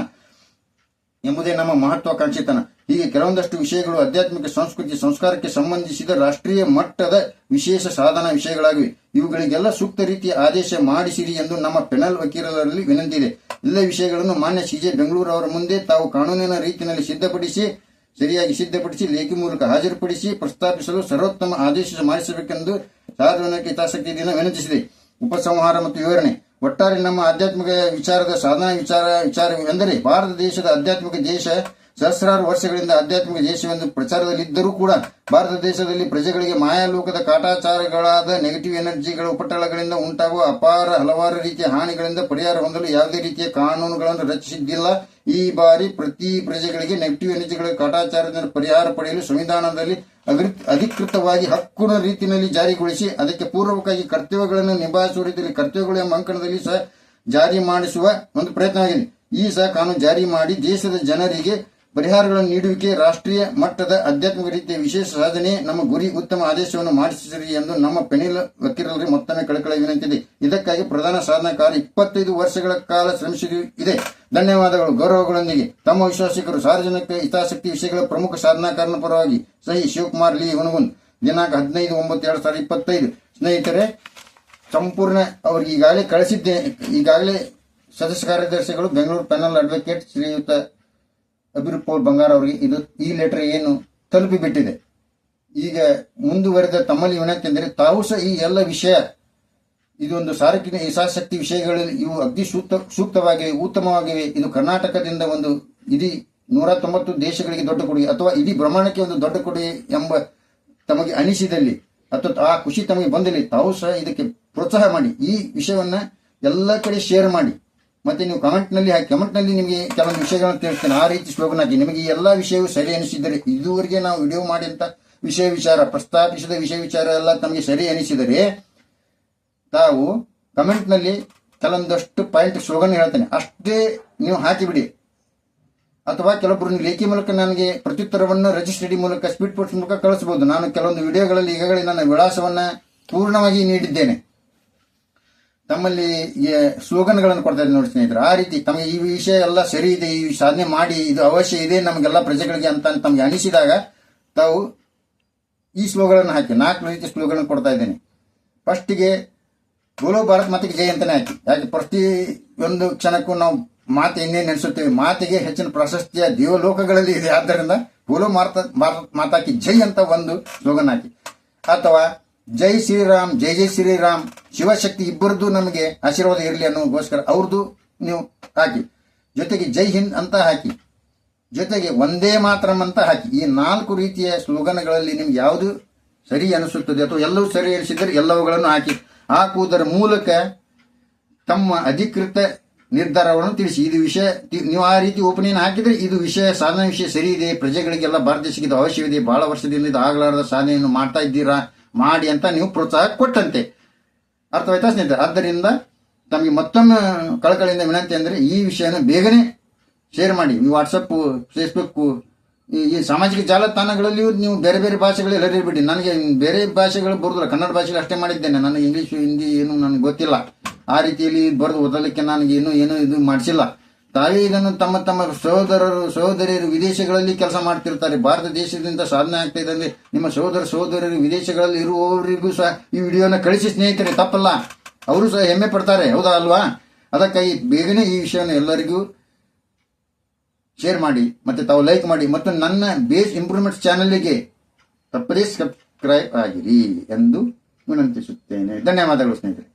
ಎಂಬುದೇ ನಮ್ಮ ಮಹತ್ವಾಕಾಂಕ್ಷಿತನ. ಹೀಗೆ ಕೆಲವೊಂದಷ್ಟು ವಿಷಯಗಳು ಆಧ್ಯಾತ್ಮಿಕ ಸಂಸ್ಕೃತಿ, ಸಂಸ್ಕಾರಕ್ಕೆ ಸಂಬಂಧಿಸಿದ ರಾಷ್ಟ್ರೀಯ ಮಟ್ಟದ ವಿಶೇಷ ಸಾಧನಾ ವಿಷಯಗಳಾಗಿವೆ. ಇವುಗಳಿಗೆಲ್ಲ ಸೂಕ್ತ ರೀತಿಯ ಆದೇಶ ಮಾಡಿಸಿರಿ ಎಂದು ನಮ್ಮ ಪೆನಲ್ ವಕೀಲರಲ್ಲಿ ವಿನಂತಿ ಇದೆ. ಎಲ್ಲ ವಿಷಯಗಳನ್ನು ಮಾನ್ಯ ಸಿಜೆ ಬೆಂಗಳೂರು ಅವರ ಮುಂದೆ ತಾವು ಕಾನೂನಿನ ರೀತಿಯಲ್ಲಿ ಸರಿಯಾಗಿ ಸಿದ್ಧಪಡಿಸಿ ಲೇಖಿ ಮೂಲಕ ಹಾಜರುಪಡಿಸಿ ಪ್ರಸ್ತಾಪಿಸಲು ಸರ್ವೋತ್ತಮ ಆದೇಶ ಮಾಡಿಸಬೇಕೆಂದು ಸಾರ್ವಜನಿಕ ಹಿತಾಸಕ್ತಿ ದಿನ ವಿನಂತಿಸಿದೆ. ಉಪಸಂಹಾರ ಮತ್ತು ವಿವರಣೆ. ಒಟ್ಟಾರೆ ನಮ್ಮ ಆಧ್ಯಾತ್ಮಿಕ ವಿಚಾರದ ಸಾಧನಾ ವಿಚಾರವೆಂದರೆ ಭಾರತ ದೇಶದ ಆಧ್ಯಾತ್ಮಿಕ ದೇಶ ಸಹಸ್ರಾರು ವರ್ಷಗಳಿಂದ ಆಧ್ಯಾತ್ಮಿಕ ದೇಶವೆಂದು ಪ್ರಚಾರದಲ್ಲಿದ್ದರೂ ಕೂಡ ಭಾರತ ದೇಶದಲ್ಲಿ ಪ್ರಜೆಗಳಿಗೆ ಮಾಯಾಲೋಕದ ಕಾಟಾಚಾರಗಳಾದ ನೆಗೆಟಿವ್ ಎನರ್ಜಿಗಳ ಉಪಟಳಗಳಿಂದ ಉಂಟಾಗುವ ಅಪಾರ ಹಲವಾರು ರೀತಿಯ ಹಾನಿಗಳಿಂದ ಪರಿಹಾರ ಹೊಂದಲು ಯಾವುದೇ ರೀತಿಯ ಕಾನೂನುಗಳನ್ನು ರಚಿಸಿದ್ದಿಲ್ಲ. ಈ ಬಾರಿ ಪ್ರತಿ ಪ್ರಜೆಗಳಿಗೆ ನೆಗೆಟಿವ್ ಎನರ್ಜಿಗಳ ಕಾಟಾಚಾರದಿಂದ ಪರಿಹಾರ ಪಡೆಯಲು ಸಂವಿಧಾನದಲ್ಲಿ ಅಧಿಕೃತವಾಗಿ ಹಕ್ಕಿನ ರೀತಿಯಲ್ಲಿ ಜಾರಿಗೊಳಿಸಿ ಅದಕ್ಕೆ ಪೂರ್ವಕವಾಗಿ ಕರ್ತವ್ಯಗಳನ್ನು ನಿಭಾಯಿಸುವ ರೀತಿಯಲ್ಲಿ ಕರ್ತವ್ಯಗಳು ಎಂಬ ಅಂಕಣದಲ್ಲಿ ಸಹ ಜಾರಿ ಮಾಡಿಸುವ ಒಂದು ಪ್ರಯತ್ನವಾಗಿದೆ. ಈ ಸಹ ಕಾನೂನು ಜಾರಿ ಮಾಡಿ ದೇಶದ ಜನರಿಗೆ ಪರಿಹಾರಗಳನ್ನು ನೀಡುವಿಕೆ, ರಾಷ್ಟ್ರೀಯ ಮಟ್ಟದ ಆಧ್ಯಾತ್ಮಿಕ ರೀತಿಯ ವಿಶೇಷ ಸಾಧನೆ ನಮ್ಮ ಗುರಿ, ಉತ್ತಮ ಆದೇಶವನ್ನು ಮಾಡಿಸಿರಿ ಎಂದು ನಮ್ಮ ಪೆನಿಲ್ ವಕೀಲರಿಗೆ ಮತ್ತೊಮ್ಮೆ ಕಳಕಳಿ ವಿನಂತಿದೆ. ಇದಕ್ಕಾಗಿ ಪ್ರಧಾನ ಸಾಧನಕಾರ 25 ವರ್ಷಗಳ ಕಾಲ ಶ್ರಮಿಸಿದೆ. ಧನ್ಯವಾದಗಳು. ಗೌರವಗಳೊಂದಿಗೆ ತಮ್ಮ ವಿಶ್ವಾಸಿಕರು, ಸಾರ್ವಜನಿಕ ಹಿತಾಸಕ್ತಿ ವಿಷಯಗಳ ಪ್ರಮುಖ ಸಾಧನಕಾರನ ಪರವಾಗಿ ಸಹಿ ಶಿವಕುಮಾರ್ ಲೀ ಹುನಗುನ್. ದಿನಾಂಕ 15/9/2025. ಸ್ನೇಹಿತರೆ, ಸಂಪೂರ್ಣ ಅವ್ರಿಗೆ ಈಗಾಗಲೇ ಕಳಿಸಿದ್ದೆ. ಈಗಾಗಲೇ ಸದಸ್ಯ ಕಾರ್ಯದರ್ಶಿಗಳು ಬೆಂಗಳೂರು ಪ್ಯಾನಲ್ ಅಡ್ವೊಕೇಟ್ ಶ್ರೀಯುತ ಅಭಿರುಪೋಲ್ ಬಂಗಾರ ಅವರಿಗೆ ಈ ಲೆಟರ್ ಏನು ತಲುಪಿಬಿಟ್ಟಿದೆ. ಈಗ ಮುಂದುವರೆದ ತಮ್ಮಲ್ಲಿ ವಿನಂತಿ ಎಂದರೆ, ತಾವು ಸಹ ಈ ಎಲ್ಲ ವಿಷಯ, ಇದೊಂದು ಸಾರ್ವಜನಿಕ ಹಿತಾಸಕ್ತಿ ವಿಷಯಗಳಲ್ಲಿ ಇವು ಅಗ್ದಿ ಸೂಕ್ತವಾಗಿವೆ, ಉತ್ತಮವಾಗಿವೆ. ಇದು ಕರ್ನಾಟಕದಿಂದ ಒಂದು ಇಡೀ 190 ದೇಶಗಳಿಗೆ ದೊಡ್ಡ ಕೊಡುಗೆ ಅಥವಾ ಇಡೀ ಬ್ರಹ್ಮಾಂಡಕ್ಕೆ ಒಂದು ದೊಡ್ಡ ಕೊಡುಗೆ ಎಂಬ ತಮಗೆ ಅನಿಸಿದಲ್ಲಿ ಅಥವಾ ಆ ಖುಷಿ ತಮಗೆ ಬಂದಲ್ಲಿ ತಾವು ಸಹ ಇದಕ್ಕೆ ಪ್ರೋತ್ಸಾಹ ಮಾಡಿ. ಈ ವಿಷಯವನ್ನ ಎಲ್ಲ ಕಡೆ ಶೇರ್ ಮಾಡಿ. ಮತ್ತೆ ನೀವು ಕಮೆಂಟ್ನಲ್ಲಿ ಹಾಕಿ. ಕಮೆಂಟ್ನಲ್ಲಿ ನಿಮಗೆ ಕೆಲವೊಂದು ವಿಷಯಗಳನ್ನು ತಿಳಿಸ್ತೇನೆ. ಆ ರೀತಿ ಸ್ಲೋಗನ್ ಹಾಕಿ. ನಿಮಗೆ ಈ ಎಲ್ಲ ವಿಷಯವು ಸರಿ ಅನಿಸಿದರೆ, ಇದುವರೆಗೆ ನಾವು ವಿಡಿಯೋ ಮಾಡಿದಂತ ವಿಚಾರ ಪ್ರಸ್ತಾಪಿಸಿದ ವಿಚಾರ ಎಲ್ಲ ತಮಗೆ ಸರಿ ಅನಿಸಿದರೆ ತಾವು ಕಮೆಂಟ್ನಲ್ಲಿ ಕೆಲವೊಂದಷ್ಟು ಪಾಯಿಂಟ್ ಸ್ಲೋಗನ್ ಹೇಳ್ತೇನೆ, ಅಷ್ಟೇ ನೀವು ಹಾಕಿಬಿಡಿ. ಅಥವಾ ಕೆಲವೊಬ್ಬರು ಲೇಖಿ ಮೂಲಕ ನನಗೆ ಪ್ರತ್ಯುತ್ತರವನ್ನು ರಿಜಿಸ್ಟ್ರಿ ಮೂಲಕ ಸ್ಪೀಡ್ ಪೋಸ್ಟ್ ಮೂಲಕ ಕಳಿಸಬಹುದು. ನಾನು ಕೆಲವೊಂದು ವಿಡಿಯೋಗಳಲ್ಲಿ ಈಗಾಗಲೇ ನನ್ನ ವಿಳಾಸವನ್ನ ಪೂರ್ಣವಾಗಿ ನೀಡಿದ್ದೇನೆ. ತಮ್ಮಲ್ಲಿ ಸ್ಲೋಗನ್ಗಳನ್ನು ಕೊಡ್ತಾ ಇದ್ದೀನಿ ನೋಡಿ ಸ್ನೇಹಿತರೆ. ಆ ರೀತಿ ತಮಗೆ ಈ ವಿಷಯ ಎಲ್ಲ ಸರಿ ಇದೆ, ಈ ಸಾಧನೆ ಮಾಡಿ, ಇದು ಅವಶ್ಯ ಇದೆ ನಮಗೆಲ್ಲ ಪ್ರಜೆಗಳಿಗೆ ಅಂತ ತಮಗೆ ಅನಿಸಿದಾಗ ತಾವು ಈ ಸ್ಲೋಗನ್ ಹಾಕಿ. 4 ರೀತಿಯ ಸ್ಲೋಗನ್ ಕೊಡ್ತಾ ಇದ್ದೇನೆ. ಫಸ್ಟಿಗೆ ಬೋಲೋ ಭಾರತ್ ಮಾತಿಗೆ ಜೈ ಅಂತಾನೆ ಹಾಕಿ. ಯಾಕೆ ಪ್ರತಿ ಒಂದು ಕ್ಷಣಕ್ಕೂ ನಾವು ಮಾತು ಇನ್ನೇನು ನೆನೆಸುತ್ತೇವೆ. ಮಾತಿಗೆ ಹೆಚ್ಚಿನ ಪ್ರಾಶಸ್ತ್ಯ ದೇವಲೋಕಗಳಲ್ಲಿ ಇದೆ. ಆದ್ದರಿಂದ ಬೋಲೋ ಭಾರತ್ ಮಾತಾಕಿ ಜೈ ಅಂತ ಒಂದು ಸ್ಲೋಗನ್ ಹಾಕಿ. ಅಥವಾ ಜೈ ಶ್ರೀರಾಮ್, ಜೈ ಜೈ ಶ್ರೀರಾಮ್, ಶಿವಶಕ್ತಿ ಇಬ್ಬರದ್ದು ನಮಗೆ ಆಶೀರ್ವಾದ ಇರಲಿ ಅನ್ನೋಗೋಸ್ಕರ ಅವ್ರದ್ದು ನೀವು ಹಾಕಿ. ಜೊತೆಗೆ ಜೈ ಹಿಂದ್ ಅಂತ ಹಾಕಿ. ಜೊತೆಗೆ ಒಂದೇ ಮಾತರಂ ಅಂತ ಹಾಕಿ. ಈ 4 ರೀತಿಯ ಸ್ಲೋಗನ್ಗಳಲ್ಲಿ ನಿಮ್ಗೆ ಯಾವುದು ಸರಿ ಅನಿಸುತ್ತದೆ ಅಥವಾ ಎಲ್ಲವೂ ಸರಿ ಅನಿಸಿದರೆ ಎಲ್ಲವುಗಳನ್ನು ಹಾಕಿ. ಹಾಕುವುದರ ಮೂಲಕ ತಮ್ಮ ಅಧಿಕೃತ ನಿರ್ಧಾರವನ್ನು ತಿಳಿಸಿ. ಇದು ವಿಷಯ ನೀವು ಆ ರೀತಿ ಓಪನಿಂಗ್ ಹಾಕಿದ್ರೆ ಇದು ವಿಷಯ, ಸಾಧನೆ ವಿಷಯ ಸರಿ ಇದೆ, ಪ್ರಜೆಗಳಿಗೆಲ್ಲ ಭಾರತ ದೇಶಕ್ಕೆ ಇದು ಅವಶ್ಯವಿದೆ, ಬಹಳ ವರ್ಷದಿಂದ ಇದು ಆಗಲಾರದ ಸಾಧನೆಯನ್ನು ಮಾಡ್ತಾ ಇದ್ದೀರಾ, ಮಾಡಿ ಅಂತ ನೀವು ಪ್ರೋತ್ಸಾಹ ಕೊಟ್ಟಂತೆ. ಅರ್ಥವಾಯ್ತಾ ಸ್ನೇಹಿತರೆ? ಆದ್ದರಿಂದ ತಮಗೆ ಮತ್ತೊಮ್ಮೆ ಕಳಕಳಿಯಿಂದ ವಿನಂತಿ ಅಂದರೆ ಈ ವಿಷಯನ ಬೇಗನೆ ಶೇರ್ ಮಾಡಿ. ನೀವು ವಾಟ್ಸಪ್, ಫೇಸ್ಬುಕ್, ಈ ಸಾಮಾಜಿಕ ಜಾಲತಾಣಗಳಲ್ಲಿಯೂ ನೀವು ಬೇರೆ ಬೇರೆ ಭಾಷೆಗಳಲ್ಲಿ ಹರಿಬಿಡಿ. ನನಗೆ ಬೇರೆ ಭಾಷೆಗಳು ಬರುದಿಲ್ಲ, ಕನ್ನಡ ಭಾಷೆಯಲ್ಲಿ ಅಷ್ಟೇ ಮಾಡಿದ್ದೇನೆ. ನನಗೆ ಇಂಗ್ಲೀಷ್, ಹಿಂದಿ ಏನು ನನಗೆ ಗೊತ್ತಿಲ್ಲ. ಆ ರೀತಿಯಲ್ಲಿ ಬರೆದು ಓದಲಿಕ್ಕೆ ನನಗೆ ಏನು ಇದು ಮಾಡಿಸಿಲ್ಲ. ತಾವೇ ಇದನ್ನು ತಮ್ಮ ತಮ್ಮ ಸಹೋದರಿಯರು ವಿದೇಶಗಳಲ್ಲಿ ಕೆಲಸ ಮಾಡ್ತಿರ್ತಾರೆ. ಭಾರತ ದೇಶದಿಂದ ಸಾಧನೆ ಆಗ್ತಾ ಇದೆ ಅಂದ್ರೆ ನಿಮ್ಮ ಸಹೋದರರು ವಿದೇಶಗಳಲ್ಲಿ ಇರುವವರಿಗೂ ಸಹ ಈ ವಿಡಿಯೋನ ಕಳಿಸಿ ಸ್ನೇಹಿತರೆ, ತಪ್ಪಲ್ಲ. ಅವರು ಸಹ ಹೆಮ್ಮೆ ಪಡ್ತಾರೆ, ಹೌದಾ ಅಲ್ವಾ? ಅದಕ್ಕಾಗಿ ಬೇಗನೆ ಈ ವಿಷಯವನ್ನು ಎಲ್ಲರಿಗೂ ಶೇರ್ ಮಾಡಿ, ಮತ್ತೆ ತಾವು ಲೈಕ್ ಮಾಡಿ, ಮತ್ತು ನನ್ನ ಬೇಸ್ ಇಂಪ್ರೂವ್ಮೆಂಟ್ ಚಾನಲ್ಗೆ ತಪ್ಪದೇ ಸಬ್ಸ್ಕ್ರೈಬ್ ಆಗಿರಿ ಎಂದು ವಿನಂತಿಸುತ್ತೇನೆ. ಧನ್ಯವಾದಗಳು ಸ್ನೇಹಿತರೆ.